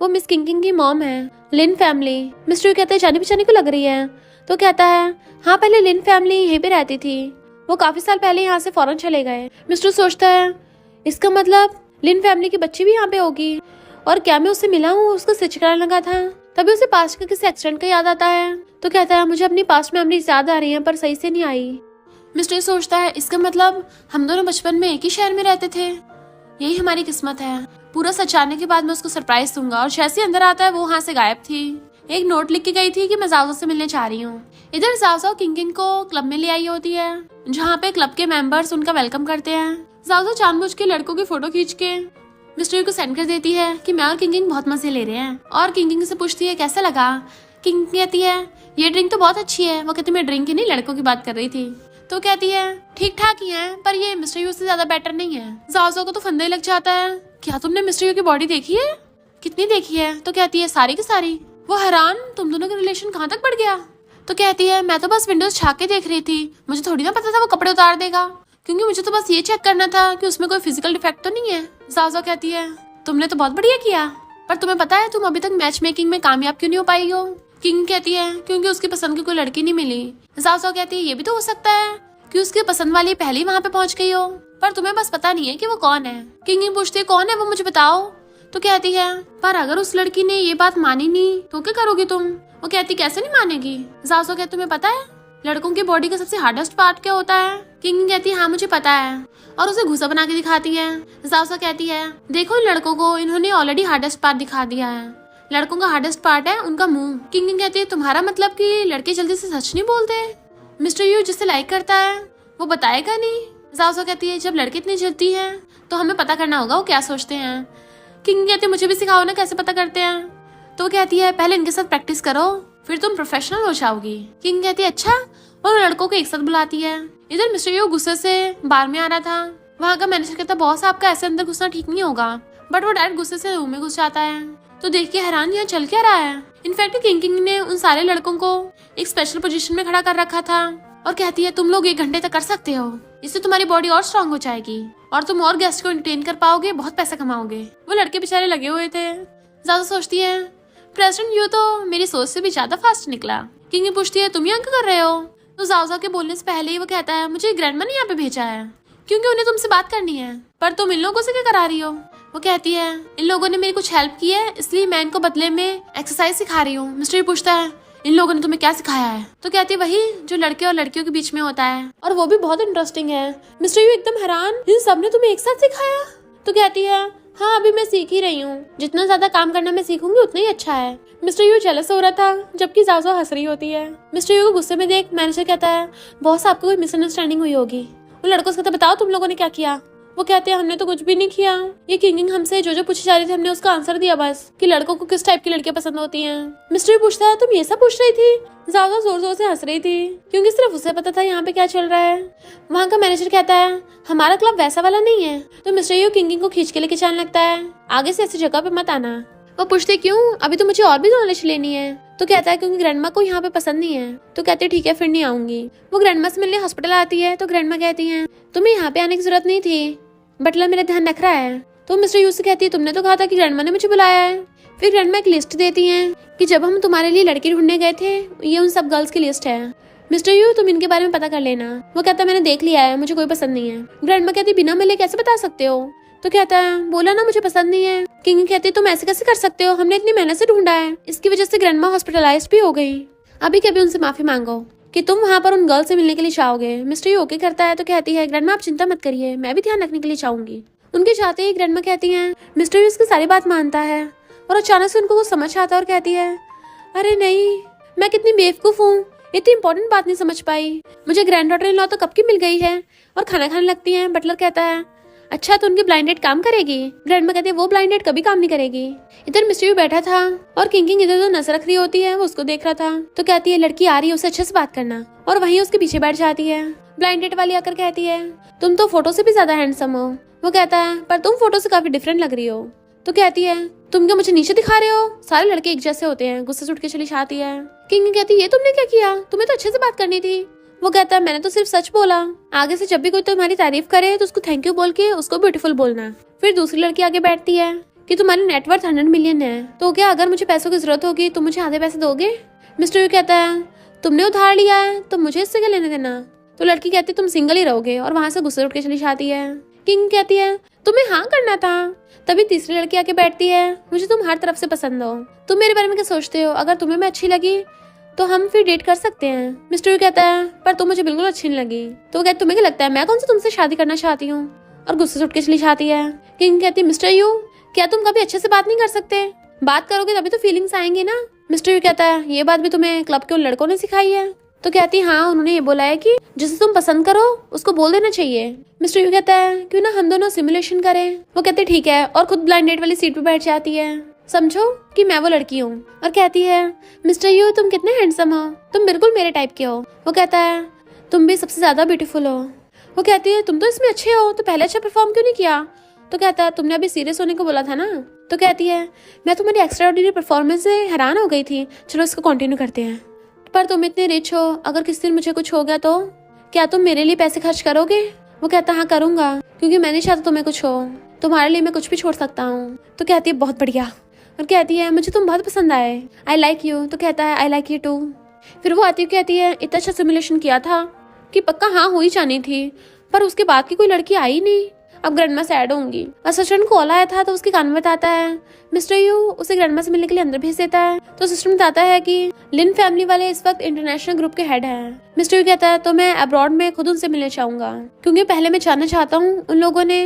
वो मिस किंग की मॉम है, लिन फैमिली। मिस्टर यू कहते हैं जाने पहचाने को लग रही है। तो कहता है हाँ पहले लिन फैमिली यहीं पे रहती थी, वो काफी साल पहले यहाँ से फौरन चले गए। मिस्टर सोचता है इसका मतलब लिन फैमिली की बच्ची भी यहाँ पे होगी और क्या मैं उससे मिला हूँ? उसको स्टिच कराने लगा था। तभी उसे पास्ट का किसी एक्सीडेंट का याद आता है। तो कहता है मुझे अपनी पास्ट मेमोरीज याद आ रही हैं पर सही से नहीं आई। मिस्टर सोचता है इसका मतलब हम दोनों बचपन में एक ही शहर में रहते थे, यही हमारी किस्मत है। पूरा सच जानने के बाद मैं उसको सरप्राइज दूंगा। और जैसे अंदर आता है वो वहाँ से गायब थी। एक नोट लिख के गई थी कि मैं जाओ से मिलने जा रही हूँ। इधर जाओ किंग को क्लब में ले आई होती है जहाँ पे क्लब के मेंबर्स उनका वेलकम करते हैं। जाओ जानबूझ के लड़कों की फोटो खींच के मिस्टर को सेंड कर देती है कि मैं और किंग बहुत मजे ले रहे हैं और किंग से पूछती है कैसा लगा। किंग कहती है ये ड्रिंक तो बहुत अच्छी है। वो कहती मैं ड्रिंक ही नहीं लड़कों की बात कर रही थी। तो कहती है ठीक ठाक ही है पर ये मिस्टर यू से ज्यादा बेटर नहीं है। जाओ को तो फंदे लग जाता है, क्या तुमने मिस्टर यू की बॉडी देखी है? कितनी देखी है? तो कहती है सारी की सारी। वो हैरान तुम दोनों का रिलेशन कहाँ तक बढ़ गया? तो कहती है मैं तो बस विंडोज झाँक के देख रही थी, मुझे थोड़ी ना पता था वो कपड़े उतार देगा, क्योंकि मुझे तो बस ये चेक करना था कि उसमें कोई फिजिकल डिफेक्ट तो नहीं है। जाओ कहती है तुमने तो बहुत बढ़िया किया, पर तुम्हें पता है तुम अभी तक मैच मेकिंग में कामयाब क्यों नहीं हो पाई हो? किंग कहती है क्योंकि उसकी पसंद की कोई लड़की नहीं मिली। जाओ कहती है ये भी तो हो सकता है कि उसकी पसंद वाली पहले वहाँ पे पहुँच गई हो, पर तुम्हें बस पता नहीं है कि वो कौन है। किंग पूछती है कौन है वो मुझे बताओ। तो कहती है पर अगर उस लड़की ने ये बात मानी नहीं तो क्या करोगी तुम? वो कहती कैसे नहीं मानेगी। जाओ कहती तुम्हें पता है लड़कों की बॉडी का सबसे हार्डेस्ट पार्ट क्या होता है? किंग कहती है हाँ मुझे पता है और उसे घुसा बना के दिखाती है। जाओ कहती है देखो इन लड़कों को इन्होंने ऑलरेडी हार्डेस्ट पार्ट दिखा दिया है, लड़कों का हार्डेस्ट पार्ट है उनका मुंह। किंग कहती है तुम्हारा मतलब कि लड़के जल्दी से सच नहीं बोलते? मिस्टर यू जिससे लाइक करता है वो बताएगा नहीं। जाओ कहती है जब लड़के इतनी जलती है तो हमें पता करना होगा वो क्या सोचते हैं। किंग कहती है मुझे भी सिखाओ ना कैसे पता करते हैं। तो कहती है पहले इनके साथ प्रैक्टिस करो फिर तुम प्रोफेशनल हो जाओगी। किंग कहती है अच्छा, और लड़कों को एक साथ बुलाती है। इधर मिस्टर यू गुस्से से बार में आ रहा था। वहाँ का मैनेजर कहता बॉस आपका ऐसे अंदर घुसना ठीक नहीं होगा, बट वो डायरेक्ट गुस्से से रूम में घुस जाता है। तो देख के हैरान यहाँ चल क्या रहा है। इनफैक्ट किंग ने उन सारे लड़कों को एक स्पेशल पोजीशन में खड़ा कर रखा था और कहती है तुम लोग 1 घंटे तक कर सकते हो, इससे तुम्हारी बॉडी और स्ट्रांग हो जाएगी और तुम और गेस्ट को एंटरटेन कर पाओगे, बहुत पैसा कमाओगे। वो लड़के बेचारे लगे हुए थे। ज्यादा सोचती है प्रेसिडेंट यू तो मेरी सोच से भी ज्यादा फास्ट निकला। किंग पूछती है तुम यहाँ क्या कर रहे हो? तो जाओ के बोलने से पहले ही वो कहता है मुझे ग्रैंडमा ने यहाँ पे भेजा है क्योंकि उन्हें तुमसे बात करनी है, पर तुम इन लोगों से क्या करा रही हो? वो कहती है इन लोगों ने मेरी कुछ हेल्प की है इसलिए मैं इनको बदले में एक्सरसाइज सिखा रही हूँ। मिस्टर पूछता है इन लोगों ने तुम्हें क्या सिखाया है? तो कहती है वही जो लड़के और लड़कियों के बीच में होता है, और वो भी बहुत इंटरेस्टिंग है। मिस्टर यू एकदम हैरान, इन सब ने तुम्हें एक साथ सिखाया? तो कहती है हाँ, अभी मैं सीख ही रही हूँ, जितना ज्यादा काम करना मैं सीखूंगी उतना ही अच्छा है। मिस्टर यू जेलस हो रहा था, जबकि जाजो हंस रही होती है। मिस्टर यू को गुस्से में देख मैनेजर कहता है बॉस, आपको कोई मिसअंडरस्टैंडिंग हुई होगी। वो लड़कों से कहता बताओ तुम लोगों ने क्या किया? वो कहते हैं हमने तो कुछ भी नहीं किया, ये किंगिंग हमसे जो पूछी जा रही थी हमने उसका आंसर दिया बस, कि लड़कों को किस टाइप की लड़कियां पसंद होती हैं। मिस्टर यू पूछता है तुम ये सब पूछ रही थी? जाओ जोर जोर से हंस रही थी, क्योंकि सिर्फ उसे पता था यहाँ पे क्या चल रहा है। वहाँ का मैनेजर कहता है हमारा क्लब वैसा वाला नहीं है। तो मिस्टर यू किंगिंग को खींच के लेके चलने लगता है, आगे से ऐसी जगह पे मत आना। वो पूछते क्यों, अभी तो मुझे और भी नॉलेज लेनी है। तो कहता है क्योंकि ग्रैंडमा को यहाँ पे पसंद नहीं है। तो कहते हैं ठीक है फिर नहीं आऊंगी। वो ग्रैंडमा से मिलने हॉस्पिटल आती है, तो ग्रैंडमा कहती है तुम्हें यहाँ पे आने की जरूरत नहीं थी, बटलर मेरा ध्यान रख रहा है। तो मिस्टर यू से कहती है तुमने तो कहा था कि ग्रैंडमा ने मुझे बुलाया है। फिर ग्रैंडमा एक लिस्ट देती हैं कि जब हम तुम्हारे लिए लड़की ढूंढने गए थे, ये उन सब गर्ल्स की लिस्ट है। मिस्टर यू तुम इनके बारे में पता कर लेना। वो कहता है मैंने देख लिया है, मुझे कोई पसंद नहीं है। ग्रैंडमा कहती बिना मिले कैसे बता सकते हो? तो कहता है बोला ना मुझे पसंद नहीं है। किंग कहती तुम ऐसे कैसे कर सकते हो, हमने इतनी मेहनत से ढूंढा है। इसकी वजह से ग्रैंडमा हॉस्पिटलाइज्ड भी हो गई। अभी कभी उनसे माफी मांगो कि तुम वहाँ पर उन गर्ल से मिलने के लिए चाहोगे। मिस्टर यू ओके करता है, तो कहती है ग्रैंडमा आप चिंता मत करिए, मैं भी ध्यान रखने के लिए चाहूंगी। उनके चाहते ही ग्रैंडमा कहती हैं मिस्टर यू इसकी सारी बात मानता है, और अचानक से उनको वो समझ आता है और कहती है अरे नहीं, मैं कितनी बेवकूफ हूँ, इतनी इंपॉर्टेंट बात नहीं समझ पाई। मुझे ग्रैंड डॉटर इन लॉ तो कब की मिल गई है और खाना खाने लगती है। बटलर कहता है अच्छा तो उनकी ब्लाइंड डेट काम करेगी? ग्रैंडमा कहती है वो ब्लाइंड डेट कभी काम नहीं करेगी। इधर मिस्टर यू बैठा था और किंग इधर तो नजर रख रही होती है, वो उसको देख रहा था। तो कहती है लड़की आ रही है, उससे अच्छे से बात करना, और वहीं उसके पीछे बैठ जाती है। ब्लाइंड डेट वाली आकर कहती है तुम तो फोटो से भी ज्यादा हैंडसम हो। वो कहता है पर तुम फोटो से काफी डिफरेंट लग रही हो। तो कहती है तुम क्या मुझे नीचे दिखा रहे हो, सारे लड़के एक जैसे होते हैं। गुस्से से उठ के चली जाती है। किंग कहती है ये तुमने क्या किया, तुम्हें तो अच्छे से बात करनी थी। वो कहता है मैंने तो सिर्फ सच बोला, आगे से जब भी कोई तुम्हारी तारीफ करे तो उसको थैंक यू बोल के उसको ब्यूटीफुल बोलना। फिर दूसरी लड़की आगे बैठती है कि तुम्हारी नेटवर्थ 100 मिलियन है, तो क्या अगर मुझे पैसों की जरूरत होगी तो मुझे आधे पैसे दोगे? मिस्टर यू कहता है तुमने उधार लिया है तो मुझे इससे क्या लेने देना। तो लड़की कहती है तुम सिंगल ही रहोगे, और वहां से गुस्से उठ के चली जाती है। किंग कहती है तुम्हें हाँ करना था। तभी तीसरी लड़की आके बैठती है मुझे तुम हर तरफ से पसंद हो, तुम मेरे बारे में क्या सोचते हो, अगर तुम्हें मैं अच्छी लगी तो हम फिर डेट कर सकते हैं। मिस्टर यू कहता है पर तुम मुझे बिल्कुल अच्छी नहीं लगी। तो वो कहती तुम्हें क्या लगता है मैं कौन सा तुमसे शादी करना चाहती हूँ, और गुस्से से उठ के चली जाती है। किंग कहती मिस्टर यू क्या तुम कभी अच्छे से बात नहीं कर सकते, बात करोगे तभी तो फीलिंग्स आएंगी ना। मिस्टर यू कहता है ये बात भी तुम्हें क्लब के उन लड़कों ने सिखाई है? तो कहती है हाँ, उन्होंने ये बोला है कि जिसे तुम पसंद करो उसको बोल देना चाहिए। मिस्टर यू कहता है क्यों ना हम दोनों सिमुलेशन करें। वो कहते ठीक है, और खुद ब्लाइंड डेट वाली सीट पे बैठ जाती है, समझो कि मैं वो लड़की हूँ। और कहती है मिस्टर यू तुम कितने हैंडसम हो, तुम बिल्कुल मेरे टाइप के हो। वो कहता है तुम भी सबसे ज्यादा ब्यूटीफुल हो। वो कहती है तुम तो इसमें अच्छे हो, तो पहले अच्छा परफॉर्म क्यों नहीं किया? तो कहता है तुमने अभी सीरियस होने को बोला था ना। तो कहती है मैं तुम्हारी एक्स्ट्रा ऑर्डिनरी परफॉर्मेंस से हैरान हो गई थी, चलो इसको कंटिन्यू करते हैं। पर तुम इतने रिच हो, अगर किसी दिन मुझे कुछ हो गया तो क्या तुम मेरे लिए पैसे खर्च करोगे? वो कहता हाँ करूंगा, क्योंकि मैं नहीं चाहता तुम्हें कुछ हो, तुम्हारे लिए मैं कुछ भी छोड़ सकता हूँ। तो कहती है बहुत बढ़िया, और कहती है मुझे तुम बहुत पसंद आए, आई लाइक यू। तो कहता है आई लाइक यू टू। फिर वो आती कहती है इतना अच्छा सिमुलेशन किया था कि पक्का हाँ हो ही जानी थी, पर उसके बाद की कोई लड़की आई नहीं, अब ग्रैंडमा सैड होंगी। असिस्टेंट कॉल आया था तो उसके कान में बताता है मिस्टर यू उसे ग्रैंडमा से मिलने के लिए अंदर भेज देता है। तो असिस्टेंट बताता है कि लिन फैमिली वाले इस वक्त इंटरनेशनल ग्रुप के हेड हैं। मिस्टर यू कहता है तो मैं अब्रॉड में खुद उनसे मिलना चाहूंगा, क्योंकि पहले मैं जानना चाहता हूँ उन लोगों ने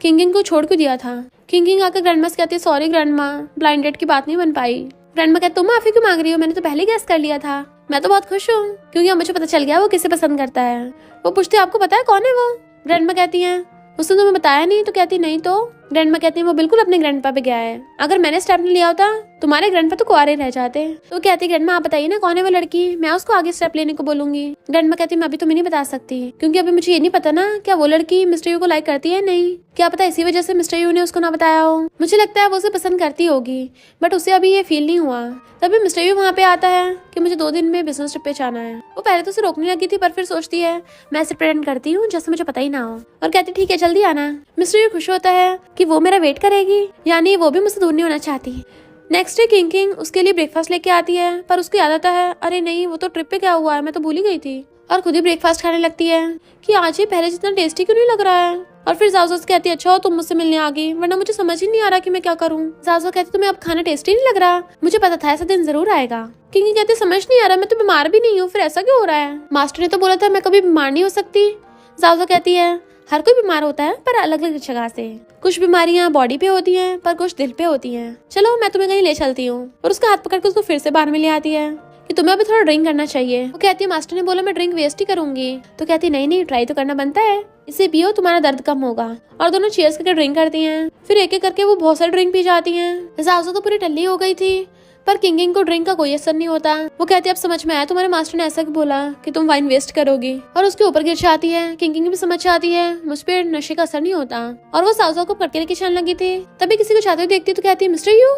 किंगिंग को छोड़ क्यों दिया था। किंगिंग आकर ग्रैंडमा से कहती है सॉरी ग्रैंडमा, ब्लाइंड डेट की बात नहीं बन पाई। ग्रैंडमा कहती तुम माफी क्यों मांग रही हो, मैंने तो पहले गैस कर लिया था। मैं तो बहुत खुश हूँ क्योंकि अब मुझे पता चल गया वो किसे पसंद करता है। वो पूछती है आपको पता है कौन है वो? ग्रैंडमा कहती है उसने तुम्हें बताया नहीं। तो कहती नहीं। तो ग्रैंडमा कहती है वो बिल्कुल अपने ग्रैंडपा पे गया है, अगर मैंने स्टेप नहीं लिया होता तुम्हारे ग्रैंडपा तो कुआरे रह जाते। तो कहती ग्रैंडमा आप बताइए ना कौन है वो लड़की, मैं उसको आगे स्टेप लेने को बोलूंगी। ग्रैंडमा कहती मैं अभी तुम्हें नहीं बता सकती, क्योंकि अभी मुझे ये नहीं पता ना क्या वो लड़की मिस्टर यू को लाइक करती है नहीं, क्या पता इसी वजह से मिस्टर यू ने उसको ना बताया हो। मुझे लगता है वो उसे पसंद करती होगी, बट उसे अभी ये फील नहीं हुआ। तभी मिस्टर यू वहाँ पे आता है कि मुझे 2 दिन में बिजनेस ट्रिप पे जाना है। वो पहले तो उसे रोकने लगी थी, पर फिर सोचती है मैं ऐसे प्रेजेंट करती हूँ जैसे मुझे पता ही ना हो, और कहती ठीक है जल्दी आना। मिस्टर यू खुश होता है कि वो मेरा वेट करेगी, यानी वो भी मुझसे दूर नहीं होना चाहती। नेक्स्ट डे किंग उसके लिए ब्रेकफास्ट लेके आती है, पर उसको याद आता है अरे नहीं वो तो ट्रिप पे क्या हुआ है, मैं तो भूल ही गई थी। और खुद ही ब्रेकफास्ट खाने लगती है कि आज ये पहले जितना टेस्टी क्यों नहीं लग रहा है। और फिर जाओ कहती है अच्छा हो तुम मुझसे मिलने आ गई, वरना मुझे समझ ही नहीं आ रहा कि मैं क्या करूँ। जाओ कहती तुम्हें अब खाना टेस्टी नहीं लग रहा, मुझे पता था ऐसा दिन जरूर आएगा। किंगी कहती समझ नहीं आ रहा, मैं तो बीमार भी नहीं हूँ, फिर ऐसा क्यों हो रहा है? मास्टर ने तो बोला था मैं कभी बीमार नहीं हो सकती। जाओ कहती है हर कोई बीमार होता है पर अलग अलग जगह से। कुछ बीमारियां बॉडी पे होती हैं पर कुछ दिल पे होती हैं। चलो मैं तुम्हें कहीं ले चलती हूँ। और उसका हाथ पकड़ के उसको फिर से बाहर में ले आती है कि तुम्हें अभी थोड़ा ड्रिंक करना चाहिए। वो कहती है मास्टर ने बोला मैं ड्रिंक वेस्ट ही करूंगी। तो कहती नहीं ट्राई तो करना बनता है, इसे पियो तुम्हारा दर्द कम होगा। और दोनों चीयर्स करके ड्रिंक करती हैं। फिर एक एक करके वो बहुत सारी ड्रिंक पी जाती हैं। जाओ तो पूरी टल्ली हो गई थी पर किंगिंग को ड्रिंक का कोई असर नहीं होता। वो कहती है अब समझ में आया तुम्हारे मास्टर ने ऐसा बोला कि तुम वाइन वेस्ट करोगी, और उसके ऊपर गिर जाती है। किंगिंग भी समझ जाती है मुझ पे नशे का असर नहीं होता। और वो साउसा को पटके लेके चलने लगी थी, तभी किसी को चाहते हुए देखती तो कहती है मिस्टर यू,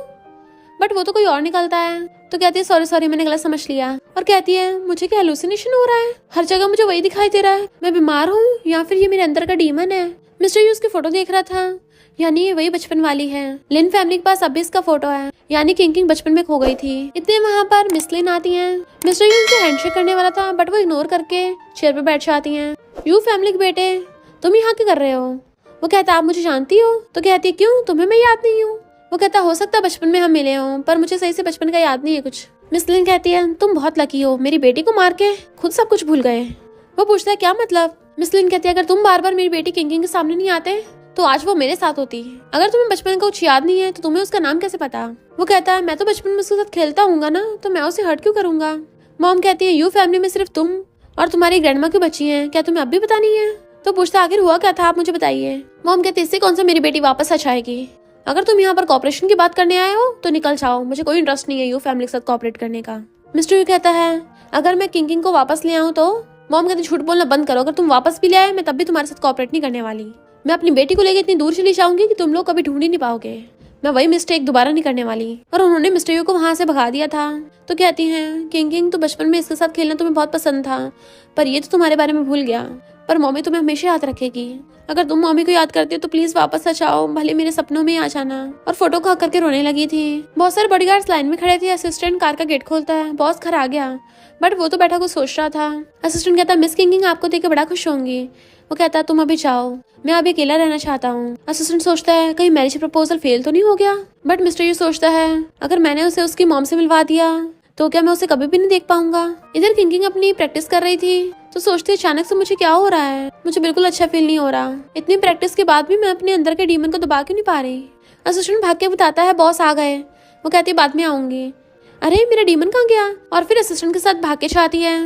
बट वो तो कोई और निकलता है। तो कहती है सॉरी मैंने गलत समझ लिया। और कहती है मुझे क्या हेलुसिनेशन हो रहा है, हर जगह मुझे वही दिखाई दे रहा है, मैं बीमार हूँ या फिर ये मेरे अंदर का डीमन है। मिस्टर यू उसकी फोटो देख रहा था, यानी ये वही बचपन वाली है। लिन फैमिली के पास अब भी इसका फोटो है, यानी किंग बचपन में खो गई थी। इतने वहाँ पर मिस लिन आती हैं। मिस्टर यू उनसे हैंडशेक करने वाला था बट वो इग्नोर करके चेयर पे बैठ जाती हैं। यू फैमिली के बेटे तुम यहाँ क्या कर रहे हो? वो कहता आप मुझे जानती हो? तो कहती क्यों तुम्हें मैं याद नहीं हूँ? वो कहता हो सकता बचपन में हम मिले हों पर मुझे सही से बचपन का याद नहीं है कुछ। मिस लिन कहती है तुम बहुत लकी हो, मेरी बेटी को मार के खुद सब कुछ भूल गए। वो पूछता है क्या मतलब? मिस लिन कहती है अगर तुम बार बार मेरी बेटी किंग के सामने नहीं आते तो आज वो मेरे साथ होती। अगर तुम्हें बचपन का कुछ याद नहीं है तो तुम्हें उसका नाम कैसे पता? वो कहता है मैं तो बचपन में उसके साथ खेलता हूँ ना, तो मैं उसे हर्ट क्यों करूंगा? मॉम कहती है यू फैमिली में सिर्फ तुम और तुम्हारी ग्रैंडमा क्यों बची हैं, क्या तुम्हें अब भी पता नहीं है? तो पूछता आखिर हुआ क्या था आप मुझे बताइए। मॉम कहती है इससे कौन सा मेरी बेटी वापस आ जाएगी? अगर तुम यहाँ पर कॉपरेशन की बात करने आए हो तो निकल जाओ, मुझे कोई इंटरेस्ट नहीं है यू फैमिली के साथ कॉपरेट करने का। मिस्टर यू कहता है अगर मैं किंग को वापस ले आऊँ तो? मॉम कहती झूठ बोलना बंद करो, अगर तुम वापस भी ले आए मैं तब भी तुम्हारे साथ कॉपरेट नहीं करने वाली। मैं अपनी बेटी को लेकर इतनी दूर चली जाऊंगी कि तुम लोग कभी ढूंढ ही नहीं पाओगे। मैं वही मिस्टेक दोबारा नहीं करने वाली। और उन्होंने मिस्टर यू को वहां से भगा दिया था। तो कहती हैं किंग तो बचपन में इसके साथ खेलना तुम्हें बहुत पसंद था पर ये तो तुम्हारे बारे में भूल गया, पर मम्मी तुम्हें हमेशा याद रखेगी। अगर तुम मम्मी को याद करती हो तो प्लीज वापस आ जाओ, भले मेरे सपनों में आ जाना। और फोटो को हक करके रोने लगी थी। बहुत सारे बॉडीगार्ड्स लाइन में खड़े थे। असिस्टेंट कार का गेट खोलता है, बॉस घर आ गया बट वो तो बैठा कुछ सोच रहा था। असिस्टेंट कहता मिस किंग आपको देख के बड़ा खुश होंगी। वो कहता तुम अभी जाओ, मैं अभी अकेला रहना चाहता हूँ। असिस्टेंट सोचता है कहीं मैरिज प्रपोजल फेल तो नहीं हो गया, बट मिस्टर यू सोचता है अगर मैंने उसे उसकी मॉम से मिलवा दिया तो क्या मैं उसे कभी भी नहीं देख पाऊंगा। इधर किंग अपनी प्रैक्टिस कर रही थी तो सोचती अचानक से मुझे क्या हो रहा है, मुझे बिल्कुल अच्छा फील नहीं हो रहा। इतनी प्रैक्टिस के बाद भी मैं अपने अंदर के डीमन को दबा क्यों नहीं पा रही। असिस्टेंट भाग के बताता है बॉस आ गए। वो कहती है बाद में आऊंगी। अरे मेरा डीमन कहाँ गया? और फिर असिस्टेंट के साथ भाग के जाती है।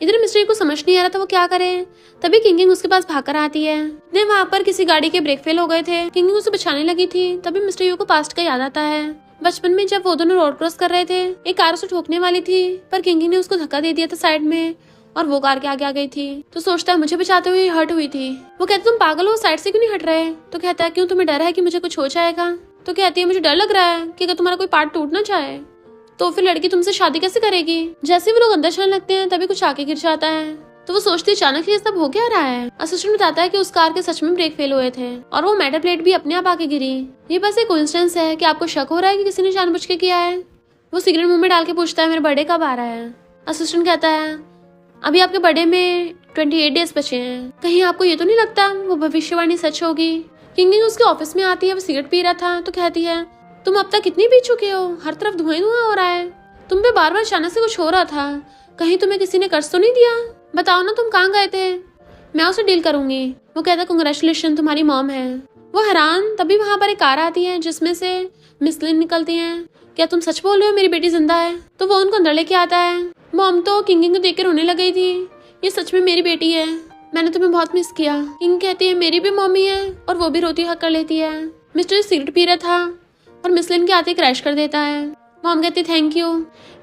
इधर मिस्टर को समझ नहीं आ रहा था वो क्या करे, तभी किंग उसके पास भागकर आती है। ने वहाँ पर किसी गाड़ी के ब्रेक फेल हो गए थे, किंग उसे बचाने लगी थी। तभी मिस्टर यू को पास्ट का याद आता है। बचपन में जब वो दोनों रोड क्रॉस कर रहे थे एक कार उसे ठोकने वाली थी पर किंग ने उसको धक्का दे दिया था साइड में और वो कार के आगे आ गई थी। तो सोचता है मुझे बचाते हुए हर्ट हुई थी। वो कहते तुम पागल हो, साइड से क्यों नहीं हट रहे? तो कहता है क्यों तुम्हें डर है कि मुझे कुछ हो जाएगा? तो कहती है मुझे डर लग रहा है कि अगर तुम्हारा कोई पार्ट टूट ना जाए तो फिर लड़की तुमसे शादी कैसे करेगी। जैसे वो लोग अंदर चलने लगते हैं तभी कुछ आके गिर जाता है। तो वो सोचती अचानक ये सब हो क्या रहा है। असिस्टेंट बताता है कि उस कार के सच में ब्रेक फेल हुए थे और वो मेटल प्लेट भी अपने आप आके गिरी। ये बस एक कोइंसिडेंस है कि आपको शक हो रहा है कि किसी ने जानबूझ के किया है। वो सिगरेट मुंह में डाल के पूछता है मेरा बर्थडे कब आ रहा है? असिस्टेंट कहता है अभी आपके बर्थडे में 28 डेज बचे हैं, कहीं आपको ये तो नहीं लगता वो भविष्यवाणी सच होगी। किंग उसके ऑफिस में आती है, वो सिगरेट पी रहा था तो कहती है तुम अब तक कितनी पी चुके हो, हर तरफ धुआं धुआं हो रहा है, तुम पे बार बार अचानक से कुछ हो रहा था, कहीं तुम्हें किसी ने कर्ज तो नहीं दिया? बताओ ना तुम कहाँ गए थे, मैं उसे डील करूंगी। वो कहता कांग्रेचुलेशन तुम्हारी मॉम है। वो हैरान, तभी वहाँ पर एक कार आती है जिसमें से मिस लिन निकलती हैं। क्या तुम सच बोल रहे हो मेरी बेटी जिंदा है? तो वो उनको अंदर लेके आता है। मॉम तो किंग को देख कर रोने लग गई थी, ये सच में मेरी बेटी है, मैंने तुम्हें बहुत मिस किया। किंग कहती है मेरी भी मम्मी है और वो भी रोती हक कर लेती है। मिस्टर सिगरेट पी रहा था और मिस लिन के आते क्रैश कर देता है। मॉम कहती थैंक यू,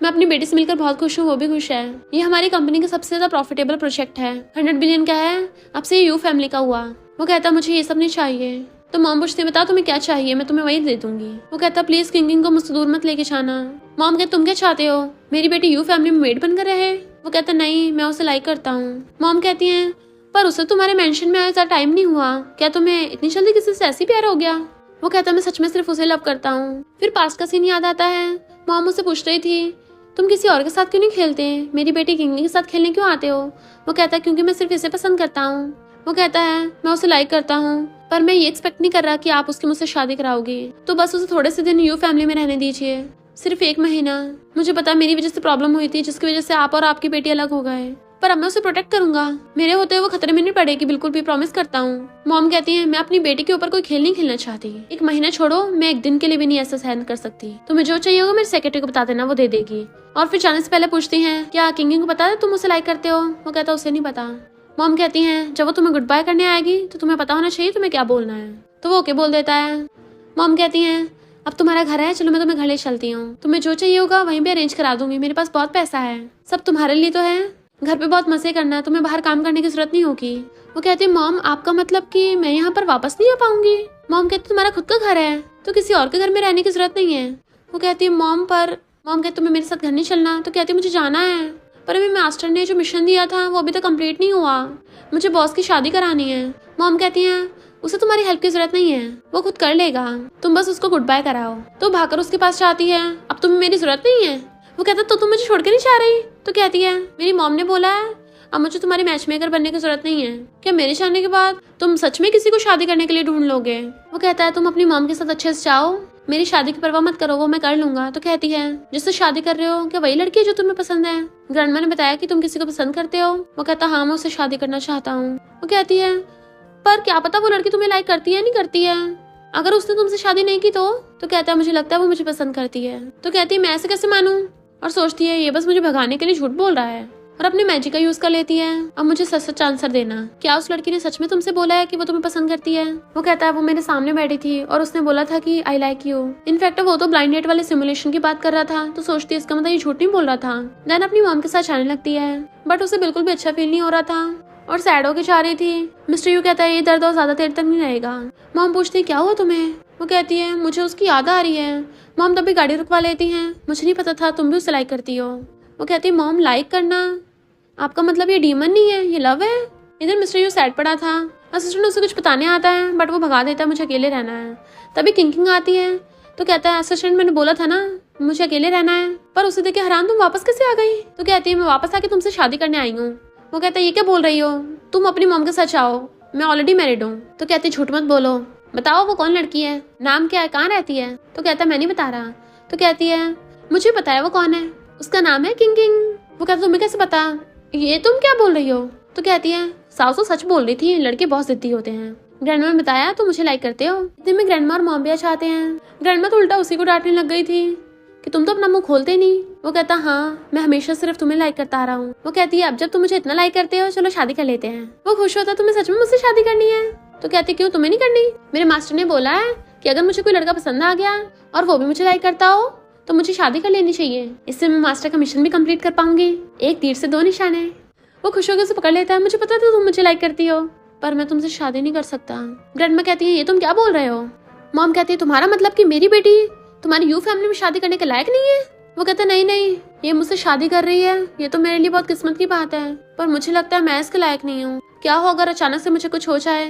मैं अपनी बेटी से मिलकर बहुत खुश हूँ, वो भी खुश है। ये हमारी कंपनी का सबसे ज्यादा प्रॉफिटेबल प्रोजेक्ट है, 100 बिलियन का है, अब से यू फैमिली का हुआ। वो कहता मुझे ये सब नहीं चाहिए। तो मॉम पूछती बताओ तुम्हें क्या चाहिए, मैं तुम्हें वही दे दूंगी। वो कहता प्लीज किंग को मुझसे दूर मत लेके जाना। मॉम कहती तुम क्या चाहते हो, मेरी बेटी यू फैमिली में मेड बनकर रहे? वो कहता नहीं, मैं उसे लाइक करता हूँ। मॉम कहती है पर उसे तुम्हारे मेंशन में आने का टाइम नहीं हुआ, क्या तुम्हें इतनी जल्दी किसी से ऐसी प्यार हो गया? वो कहता मैं सच में सिर्फ उसे लव करता हूँ। फिर पास्ट का सीन याद आता है। मॉम उसे पूछ रही थी तुम किसी और के साथ क्यों नहीं खेलते हैं? मेरी बेटी किंगी के साथ खेलने क्यों आते हो? वो कहता है क्योंकि मैं सिर्फ इसे पसंद करता हूँ। वो कहता है मैं उसे लाइक करता हूँ, पर मैं ये एक्सपेक्ट नहीं कर रहा कि आप उसकी मुझसे शादी कराओगे, तो बस उसे थोड़े से दिन यू फैमिली में रहने दीजिए, सिर्फ 1 महीना। मुझे पता मेरी वजह से प्रॉब्लम हुई थी, जिसकी वजह से आप और आपकी बेटी अलग हो गए, पर अब मैं उसे प्रोटेक्ट करूंगा। मेरे होते हुए वो खतरे में नहीं पड़ेगी, बिल्कुल भी, प्रॉमिस करता हूँ। मॉम कहती है मैं अपनी बेटी के ऊपर कोई खेल नहीं खेलना चाहती। 1 महीना छोड़ो, मैं 1 दिन के लिए भी नहीं ऐसा सहन कर सकती। तुम्हें जो चाहिए होगा मेरे सेक्रेटरी को बता देना, वो दे देगी। और फिर जाने से पहले पूछती है क्या किंगी को पता है तुम उसे लाइक करते हो? वो कहता है उसे नहीं पता। मॉम कहती है जब वो तुम्हें गुड बाय करने आएगी तो तुम्हें पता होना चाहिए तुम्हें क्या बोलना है। तो वो ओके बोल देता है। मॉम कहती है अब तुम्हारा घर है, चलो मैं तुम्हें घर ले चलती हूँ, तुम्हें जो चाहिए होगा वहीं पे अरेंज करा दूंगी, मेरे पास बहुत पैसा है, सब तुम्हारे लिए तो है, घर पे बहुत मजे करना, तुम्हें बाहर काम करने की जरूरत नहीं होगी। वो कहती है मॉम आपका मतलब कि मैं यहाँ पर वापस नहीं आ पाऊंगी? मॉम कहती तुम्हारा खुद का घर है तो किसी और के घर में रहने की जरूरत नहीं है। वो कहती है मॉम कहती तुम्हें मेरे साथ घर नहीं चलना? तो कहती मुझे जाना है, पर अभी मास्टर ने जो मिशन दिया था वो अभी तक कंप्लीट नहीं हुआ, मुझे बॉस की शादी करानी है। मॉम कहती है उसे तुम्हारी हेल्प की जरूरत नहीं है, वो खुद कर लेगा, तुम बस उसको गुड बाय कराओ। तो भागकर उसके पास जाती है, अब तुम्हें मेरी जरूरत नहीं है। वो कहता तो तुम मुझे छोड़ के नहीं जा रही? तो कहती है मेरी मॉम ने बोला है अब मुझे तुम्हारी मैच मेकर बनने की जरूरत नहीं है, क्या मेरे जाने के बाद तुम सच में किसी को शादी करने के लिए ढूंढ लोगे? वो कहता है तुम अपनी मॉम के साथ अच्छे से जाओ, मेरी शादी की परवाह मत करो, वो मैं कर लूंगा। तो कहती है जिससे शादी कर रहे हो क्या वही लड़की है जो तुम्हें पसंद है? ग्रैंडमा ने बताया कि तुम किसी को पसंद करते हो। वो कहता हाँ मैं उससे शादी करना चाहता हूँ। वो कहती है पर क्या पता वो लड़की तुम्हें लाइक करती है नहीं करती है, अगर उसने तुमसे शादी नहीं की तो कहता है मुझे लगता है वो मुझे पसंद करती है। तो कहती है मैं ऐसे कैसे मानूं? और सोचती है ये बस मुझे भगाने के लिए झूठ बोल रहा है, और अपने मैजिक का यूज कर लेती है। अब मुझे सच सच आंसर देना, क्या उस लड़की ने सच में तुमसे बोला है कि वो तुम्हें पसंद करती है? वो कहता है वो मेरे सामने बैठी थी और उसने बोला था कि आई लाइक यू। इनफैक्ट वो तो ब्लाइंड डेट वाले सिमुलेशन की बात कर रहा था, तो सोचती है इसका मतलब ये झूठ नहीं बोल रहा था। देन अपनी मॉम के साथ जाने लगती है, बट उसे बिल्कुल भी अच्छा फील नहीं हो रहा था और सैड होके जा रही थी। मिस्टर यू कहता है ये दर्द और ज्यादा देर तक नहीं रहेगा। मॉम पूछती है क्या हुआ तुम्हें? वो कहती है मुझे उसकी याद आ रही है। मॉम तभी गाड़ी रुकवा लेती हैं, मुझे नहीं पता था तुम भी उसे लाइक करती हो। वो कहती है मॉम लाइक करना, आपका मतलब ये डीमन नहीं है, ये लव है? इधर मिस्टर यू सैड पड़ा था, असिस्टेंट उसे कुछ बताने आता है बट वो भगा देता है, मुझे अकेले रहना है। तभी किंग आती है तो कहता है असिस्टेंट मैंने बोला था ना मुझे अकेले रहना है, पर उसे देखे हैरान तुम वापस कैसे आ गई? तो कहती है मैं वापस आके तुमसे शादी करने आई हूँ। वो कहता है ये क्या बोल रही हो, तुम अपनी मॉम के साथ आओ, मैं ऑलरेडी मैरिड हूँ। तो कहती है झूठ मत बोलो, बताओ वो कौन लड़की है, नाम क्या है, कहाँ रहती है? तो कहता है मैं नहीं बता रहा। तो कहती है मुझे पता है वो कौन है, उसका नाम है किंग। वो कहता तुम्हें कैसे पता, ये तुम क्या बोल रही हो? तो कहती है सासू सच बोल रही थी, लड़के बहुत जिद्दी होते हैं, ग्रैंडमा ने बताया तो मुझे लाइक करते हो। इतने में ग्रैंडमा और मॉम भी चाहते हैं। ग्रैंडमा तो उल्टा उसी को डांटने लग गई थी कि तुम तो अपना मुंह खोलते नहीं। वो कहता हाँ मैं हमेशा सिर्फ तुम्हें लाइक करता आ रहा हूँ। वो कहती है अब जब तुम मुझे इतना लाइक करते हो चलो शादी कर लेते हैं। वो खुश होता तुम्हें सच में मुझसे शादी करनी है? तो कहती क्यों तुम्हें नहीं करनी? मेरे मास्टर ने बोला है कि अगर मुझे कोई लड़का पसंद आ गया और वो भी मुझे लाइक करता हो तो मुझे शादी कर लेनी चाहिए, इससे मैं मास्टर का मिशन भी कंप्लीट कर पाऊंगी। एक तीर से 2 निशाने। वो खुश होकर उसे पकड़ लेता है, मुझे पता था तुम मुझे लाइक करती हो पर मैं तुमसे शादी नहीं कर सकता। ग्रैंडमा कहती है ये तुम क्या बोल रहे हो? मॉम कहती है तुम्हारा मतलब कि मेरी बेटी तुम्हारी यू फैमिली में शादी करने के लायक नहीं है? वो कहता नहीं नहीं ये मुझसे शादी कर रही है, ये तो मेरे लिए बहुत किस्मत की बात है, पर मुझे लगता है मैं इसके लायक नहीं हूँ। क्या हो अगर अचानक से मुझे कुछ हो जाए?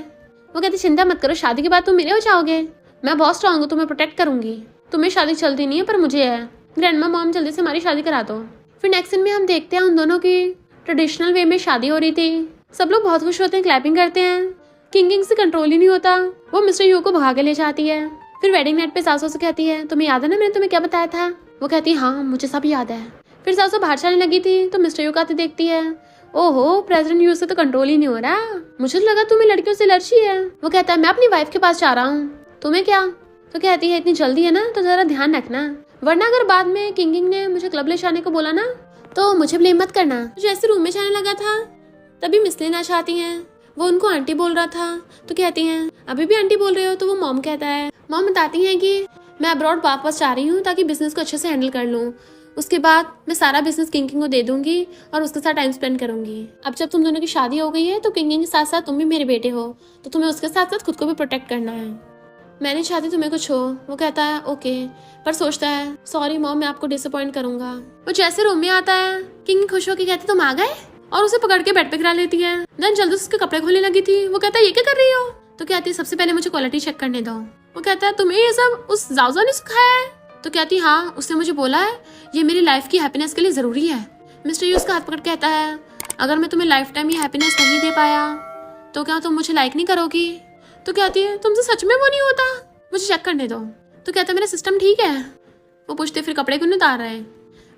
वो कहती चिंता मत करो, शादी के बाद तुम मेरे हो जाओगे, मैं बहुत स्ट्रांग हूँ, तुम्हें प्रोटेक्ट करूंगी, तुम्हें शादी चलती नहीं है पर मुझे है। ग्रैंडमा मॉम जल्दी से हमारी शादी करा दो। फिर नेक्स्ट सीन में हम देखते हैं उन दोनों की ट्रेडिशनल वे में शादी हो रही थी। सब लोग बहुत खुश होते हैं, क्लैपिंग करते हैं। किंग से कंट्रोल ही नहीं होता, वो मिस्टर यू को भगा के ले जाती है। फिर वेडिंग नाइट पे सासू से कहती है तुम्हें याद है ना मैंने तुम्हें क्या बताया था? वो कहती है हाँ मुझे सब याद है। फिर सासू बाहर जाने लगी थी तो मिस्टर यू को आते देखती है, ओहो प्रेसिडेंट यू से तो कंट्रोल ही नहीं हो रहा, मुझे लगा तुम्हें लड़कियों से एलर्जी है। वो कहता है मैं अपनी वाइफ के पास जा रहा हूँ, तुम्हें क्या? तो कहती है इतनी जल्दी है ना तो जरा ध्यान रखना, वरना अगर बाद में किंग ने मुझे क्लब ले जाने को बोला ना तो मुझे ब्लेम मत करना। जैसे रूम में जाने लगा था तभी मिस लेना चाहती हैं, वो उनको आंटी बोल रहा था। तो कहती हैं अभी भी आंटी बोल रहे हो? तो वो मॉम कहता है, मॉम बताती हैं कि मैं अब्रॉड वापस जा रही हूँ ताकि बिजनेस को अच्छे से हैंडल कर लूँ, उसके बाद मैं सारा बिजनेस किंग को दे दूंगी और उसके साथ टाइम स्पेंड करूंगी। अब जब तुम दोनों की शादी हो गई है तो किंग के साथ साथ तुम भी मेरे बेटे हो, तो तुम्हें उसके साथ साथ खुद को भी प्रोटेक्ट करना है, मैं नहीं चाहती तुम्हें कुछ हो। वो कहता है ओके, पर सोचता है सॉरी मॉम मैं आपको डिसअपॉइंट करूंगा। वो जैसे रूम में आता है किंग खुश होकर कहती तुम आ गए और उसे पकड़ के बेड पे गिरा लेती है। देन जल्दी से उसके कपड़े खोलने लगी थी। वो कहता है ये क्या कर रही हो? तो कहती है सबसे पहले मुझे क्वालिटी चेक करने दो। वो कहता है तुम्हें ये सब उस जाओजा ने सिखाया है? तो कहती हाँ, उसने मुझे बोला है ये मेरी लाइफ की हैप्पीनेस के लिए ज़रूरी है। मिस्टर यू उसका हाथ पकड़ कहता है अगर मैं तुम्हें लाइफ टाइम ये हैप्पीनेस नहीं दे पाया तो क्या तुम मुझे लाइक नहीं करोगी? तो कहती है तुमसे सच में वो नहीं होता, मुझे चेक करने दो। तो कहता है मेरा सिस्टम ठीक है। वो पूछते फिर कपड़े क्यों नहीं उतार रहे?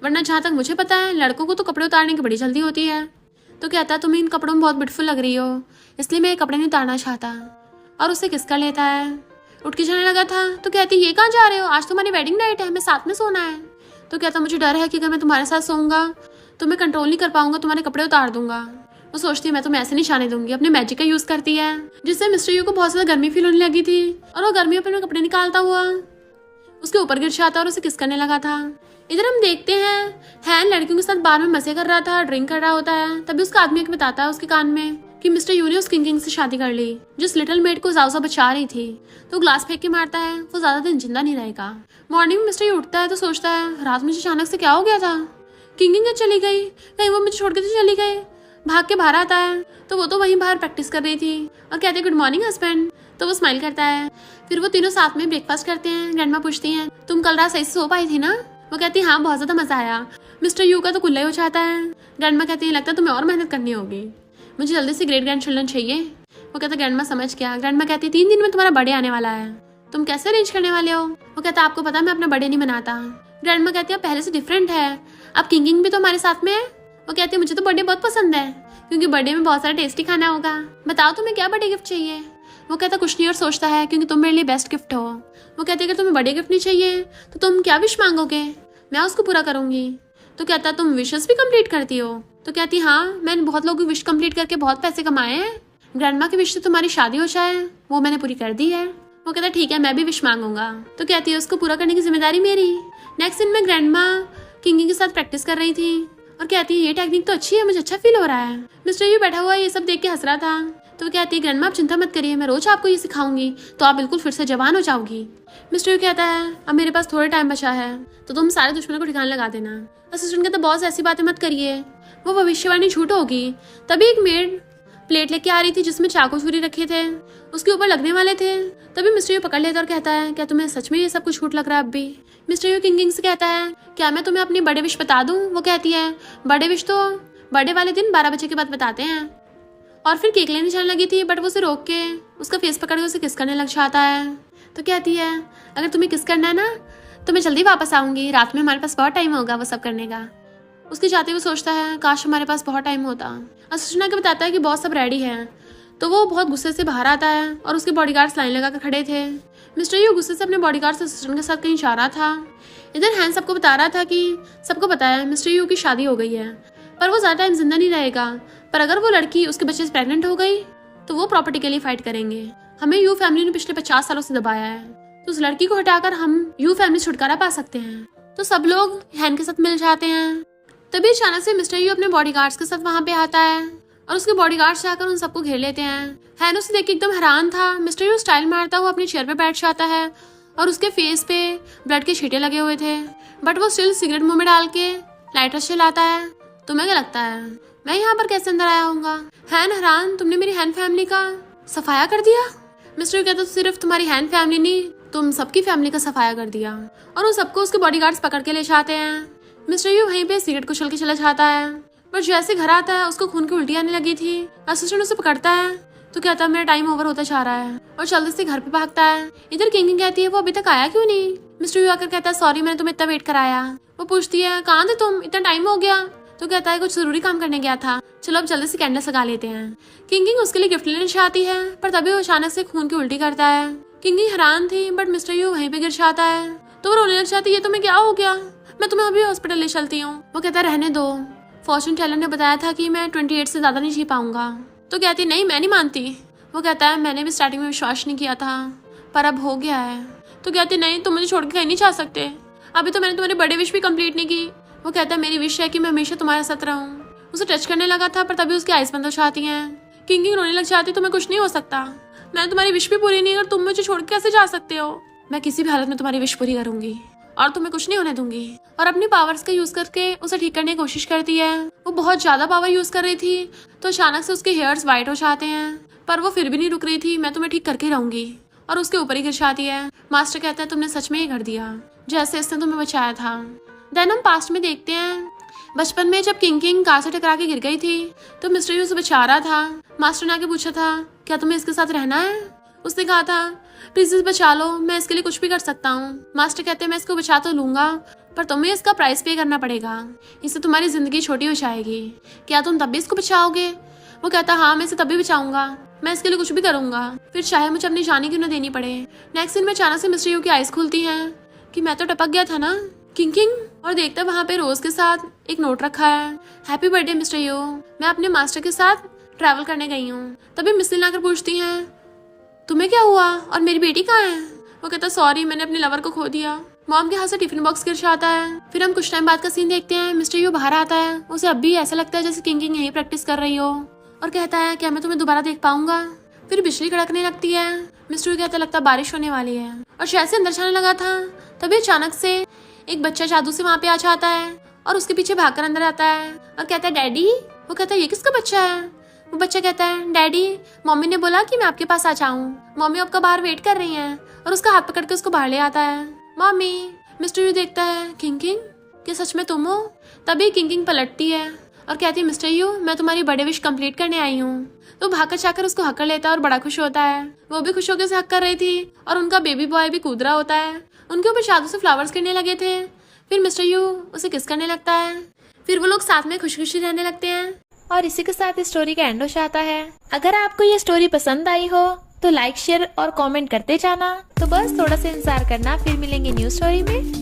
वरना जहाँ तक मुझे पता है लड़कों को तो कपड़े उतारने की बड़ी जल्दी होती है। तो कहता है तुम इन कपड़ों में बहुत ब्यूटीफुल लग रही हो, इसलिए मैं ये कपड़े नहीं उतारना चाहता। और उससे किस कर लेता है। उठ के जाने लगा था तो कहती ये कहाँ जा रहे हो, आज तुम्हारी वेडिंग नाइट है, हमें साथ में सोना है। तो कहता मुझे डर है कि अगर मैं तुम्हारे साथ सोऊंगा तो मैं कंट्रोल नहीं कर पाऊंगा, तुम्हारे कपड़े उतार दूंगा। वो सोचती है मैं तुम्हें ऐसे नहीं जाने दूंगी, अपने मैजिक का यूज करती है जिससे मिस्टर यू को बहुत ज्यादा गर्मी फील होने लगी थी और वो गर्मियों पर कपड़े निकालता हुआ उसके ऊपर गिर जाता और उसे किस करने लगा था। इधर हम देखते हैं हैन लड़कियों के साथ बार में मजे कर रहा था, ड्रिंक कर रहा होता है। तभी उसका आदमी एक बताता है उसके कान में कि मिस्टर यू ने उस किंग से शादी कर ली जिस लिटिल मेड को जाओजा बचा रही थी। तो ग्लास फेंक के मारता है, वो ज्यादा दिन जिंदा नहीं रहेगा। मॉर्निंग में मिस्टर यू उठता है तो सोचता है रात में अचानक से क्या हो गया था, किंग चली गई, कहीं वो मुझे छोड़ के तो चली गई। भाग के बाहर आता है तो वो तो वहीं बाहर प्रैक्टिस कर रही थी और कहते हैं गुड मॉर्निंग हस्बैंड। तो वो स्माइल करता है। फिर वो तीनों साथ में ब्रेकफास्ट करते हैं। ग्रैंडमा पूछती हैं तुम कल रात सही से सो पाई थी ना? वो कहती है हाँ बहुत ज्यादा मजा आया। मिस्टर यू का तो कुल्ला ही हो जाता है। ग्रैंडमा कहती है लगता है तुम्हें और मेहनत करनी होगी, मुझे जल्दी से ग्रेट ग्रैंड चिल्ड्रन चाहिए। वो कहता है ग्रैंडमा समझ गया। ग्रैंडमा कहती है 3 दिन में तुम्हारा बर्थडे आने वाला है, तुम कैसे अरेंज करने वाले हो? वो कहता है आपको पता है मैं अपना बर्थडे नहीं मनाता। ग्रैंडमा कहती है पहले से डिफरेंट है, अब किंग भी तो हमारे साथ में है। वो कहती है मुझे तो बर्थडे बहुत पसंद है क्योंकि बर्थडे में बहुत सारा टेस्टी खाना होगा, बताओ तुम्हें क्या बर्थडे गिफ्ट चाहिए? वो कहता कुछ नहीं और सोचता है क्योंकि तुम मेरे लिए बेस्ट गिफ्ट हो। वो कहती है अगर तुम्हें बर्थडे गिफ्ट नहीं चाहिए तो तुम क्या विश मांगोगे, मैं उसको पूरा करूंगी। तो कहता तुम विशेस भी कंप्लीट करती हो? तो कहती हाँ मैंने बहुत लोगों की विश कंप्लीट करके बहुत पैसे कमाए हैं। ग्रैंडमा की विश से तुम्हारी शादी हो जाए वो मैंने पूरी कर दी है। वो कहता ठीक है मैं भी विश मांगूंगा। तो कहती है उसको पूरा करने की जिम्मेदारी मेरी। नेक्स्ट दिन में ग्रैंडमा किंग के साथ प्रैक्टिस कर रही थी और कहती है ये टेक्निक तो अच्छी है, मुझे अच्छा फील हो रहा है। मिस्टर यू बैठा हुआ ये सब देख के हंस रहा था। तो वो कहती है ग्रैंडमा आप चिंता मत करिए, मैं रोज आपको ये सिखाऊंगी तो आप बिल्कुल फिर से जवान हो जाओगी। मिस्टर यू कहता है अब मेरे पास थोड़ा टाइम बचा है तो तुम सारे दुश्मनों को ठिकाने लगा देना। असिस्टेंट कहता बॉस ऐसी बातें मत करिए, वो भविष्यवाणी झूठ होगी। तभी एक मेड प्लेट लेके आ रही थी जिसमें चाकू छुरी रखे थे, उसके ऊपर लगने वाले थे। तभी मिस्टर यू पकड़ लेता और कहता है क्या तुम्हें सच में ये सब कुछ झूठ लग रहा है? अब भी मिस्टर यू किंग से कहता है क्या मैं तुम्हें अपनी बर्थडे विश बता दूं? वो कहती है बर्थडे विश तो बर्थडे वाले दिन 12 बजे के बाद बताते हैं। और फिर केक लेने जाने लगी थी बट वो उसे रोक के उसका फेस पकड़ के उसे किस करने लग जाता है। तो कहती है अगर तुम्हें किस करना है ना तो मैं जल्दी वापस आऊंगी, रात में हमारे पास बहुत टाइम होगा वो सब करने का। उसके जाते हुए सोचता है काश हमारे पास बहुत टाइम होता। असिस्टेंट के बताता है कि बॉस सब रेडी है। तो वो बहुत गुस्से से बाहर आता है और उसके बॉडीगार्ड्स लाइन लगा कर खड़े थे। मिस्टर यू गुस्से से अपने बॉडीगार्ड्स असिस्टेंट के साथ कहीं जा रहा था। इधर हैन सबको बता रहा था कि सबको पता है मिस्टर यू की शादी हो गई है पर वो ज़्यादा टाइम जिंदा नहीं रहेगा, पर अगर वो लड़की उसके बच्चे से प्रेग्नेंट हो गई तो वो प्रॉपर्टी के लिए फाइट करेंगे। हमें यू फैमिली ने पिछले 50 सालों से दबाया है तो उस लड़की को हटाकर हम यू फैमिली से छुटकारा पा सकते हैं। तो सब लोग हैन के साथ मिल जाते हैं। तभी अचानक से मिस्टर यू अपने बॉडीगार्ड्स के साथ वहां पे आता है और उसके बॉडीगार्ड्स जाकर उन सबको घेर लेते हैं। हैन उसे देख के एकदम हैरान था। मिस्टर यू स्टाइल मारता हुआ अपनी चेयर पे बैठ जाता है और उसके फेस पे ब्लड के छींटे लगे हुए थे बट वो स्टिल सिगरेट मुंह में डाल के लाइटर चलाता है। तुम्हें क्या लगता है मैं यहाँ पर कैसे अंदर आया हूँगा? हैन हैरान तुमने मेरी हैन फैमिली का सफाया कर दिया? मिस्टर यू कहता सिर्फ तुम्हारी हैन फैमिली नहीं तुम सबकी फैमिली का सफाया कर दिया। और उन सबको उसके बॉडीगार्ड्स पकड़ के ले जाते हैं। मिस्टर यू वहीं पे सिगरेट कुचल के चला जाता है पर जैसे घर आता है उसको खून की उल्टी आने लगी थी। असिस्टेंट उसे पकड़ता है तो कहता है मेरा टाइम ओवर होता जा रहा है और जल्दी से घर पे भागता है। इधर किंग कहती है वो अभी तक आया क्यों नहीं? मिस्टर यू आकर कहता है सॉरी मैंने तुम्हें इतना वेट कराया। वो पूछती है कहाँ थे तुम, इतना टाइम हो गया? तो कहता है कुछ जरूरी काम करने गया था, चलो अब जल्दी से कैंडल सगा लेते हैं। किंग उसके लिए गिफ्ट लेने चाहती है पर तभी वो अचानक से खून की उल्टी करता है। किंग हैरान थी बट मिस्टर यू वहीं पे गिर जाता है तो वो रोने लग जाती है ये तुम्हें क्या हो गया, मैं तुम्हें अभी हॉस्पिटल ले चलती हूँ। वो कहता रहने दो, फॉर्चून टेलर ने बताया था कि मैं 28 से ज्यादा नहीं जी पाऊंगा। तो कहती नहीं मैं नहीं मानती। वो कहता है मैंने भी स्टार्टिंग में विश्वास नहीं किया था पर अब हो गया है। तो कहती नहीं तुम मुझे छोड़ के कहीं नहीं जा सकते, अभी तो मैंने तुम्हारी बर्थडे विश भी कंप्लीट नहीं की। वो कहता है मेरी विश है कि मैं हमेशा तुम्हारे साथ रहूं। उसे टच करने लगा था पर तभी उसकी आइज बंद हो जाती हैं। किंग रोने लग जाती तुम्हें कुछ नहीं हो सकता, मैंने तुम्हारी विश भी पूरी नहीं और तुम मुझे छोड़ के कैसे जा सकते हो? मैं किसी भी हालत में तुम्हारी विश पूरी करूंगी और तुम्हें कुछ नहीं होने दूंगी। और अपनी पावर्स का यूज करके उसे ठीक करने की कोशिश करती है। वो बहुत ज्यादा पावर यूज कर रही थी तो अचानक से उसके हेयर्स व्हाइट हो जाते हैं पर वो फिर भी नहीं रुक रही थी, मैं तुम्हें ठीक करके रहूंगी और उसके ऊपर ही गिर जाती है। मास्टर कहता है तुमने सच में ही कर दिया, जैसे इसने तुम्हें बचाया था। देन हम पास्ट में देखते हैं, बचपन में जब किंग कार से टकरा के गिर गई थी तो मिस्टर यू उसे बचा रहा था। मास्टर ने आके पूछा था क्या तुम्हें इसके साथ रहना है। उसने कहा था प्लीज इसे बचा लो, मैं इसके लिए कुछ भी कर सकता हूँ। मास्टर कहते हैं मैं इसको बचा तो लूंगा पर तुम्हें इसका प्राइस पे करना पड़ेगा, इससे तुम्हारी जिंदगी छोटी हो जाएगी। क्या तुम तब भी इसको बचाओगे। वो कहता हाँ मैं इसे तब भी बचाऊंगा, मैं इसके लिए कुछ भी करूंगा, फिर चाहे मुझे अपनी जान क्यों न देनी पड़े। नेक्स्ट दिन में अचानक से मिस्टर यू की आइज खुलती हैं कि मैं तो टपक गया था ना किंग, और देखता वहाँ पे रोज के साथ एक नोट रखा है, हैप्पी बर्थडे मिस्टर यू, मैं अपने मास्टर के साथ ट्रैवल करने गई हूँ। तभी मिस लिन आकर पूछती हैं तुम्हें क्या हुआ और मेरी बेटी कहाँ है। वो कहता सॉरी मैंने अपने लवर को खो दिया। मॉम के हाथ से टिफिन बॉक्स गिर जाता है। फिर हम कुछ टाइम बाद का सीन देखते हैं, मिस्टर यू बाहर आता है, उसे अब भी ऐसा लगता है जैसे किंग यहीं प्रैक्टिस कर रही हो, और कहता है क्या मैं तुम्हें दोबारा देख पाऊंगा। फिर बिजली कड़कने लगती है। मिस्टर यू कहता लगता बारिश होने वाली है, और जैसे अंदर जाने लगा था तभी अचानक से एक बच्चा जादू से वहाँ पे आ जाता है और उसके पीछे भागकर अंदर आता है और कहता है डैडी। वो कहता है ये किसका बच्चा है। वो बच्चा कहता है डैडी मम्मी ने बोला कि मैं आपके पास आ जाऊं, मम्मी आपका बाहर वेट कर रही हैं, और उसका हाथ पकड़ के उसको बाहर ले आता है। मम्मी। मिस्टर यू देखता है किंग क्या सच में तुम हो। तभी किंग पलटती है और कहती है मिस्टर यू मैं तुम्हारी बर्थडे विश कंप्लीट करने आई हूँ। तो भागकर जाकर उसको हक कर लेता है और बड़ा खुश होता है। वो भी खुश होकर उसे हक कर रही थी और उनका बेबी बॉय भी कूद रहा होता है। उनके ऊपर जादू से फ्लावर्स गिरने लगे थे। फिर मिस्टर यू उसे किस करने लगता है। फिर वो लोग साथ में खुशी खुशी रहने लगते हैं। और इसी के साथ इस स्टोरी का एंड हो जाता है। अगर आपको ये स्टोरी पसंद आई हो तो लाइक शेयर और कमेंट करते जाना। तो बस थोड़ा सा इंतजार करना, फिर मिलेंगे न्यू स्टोरी में।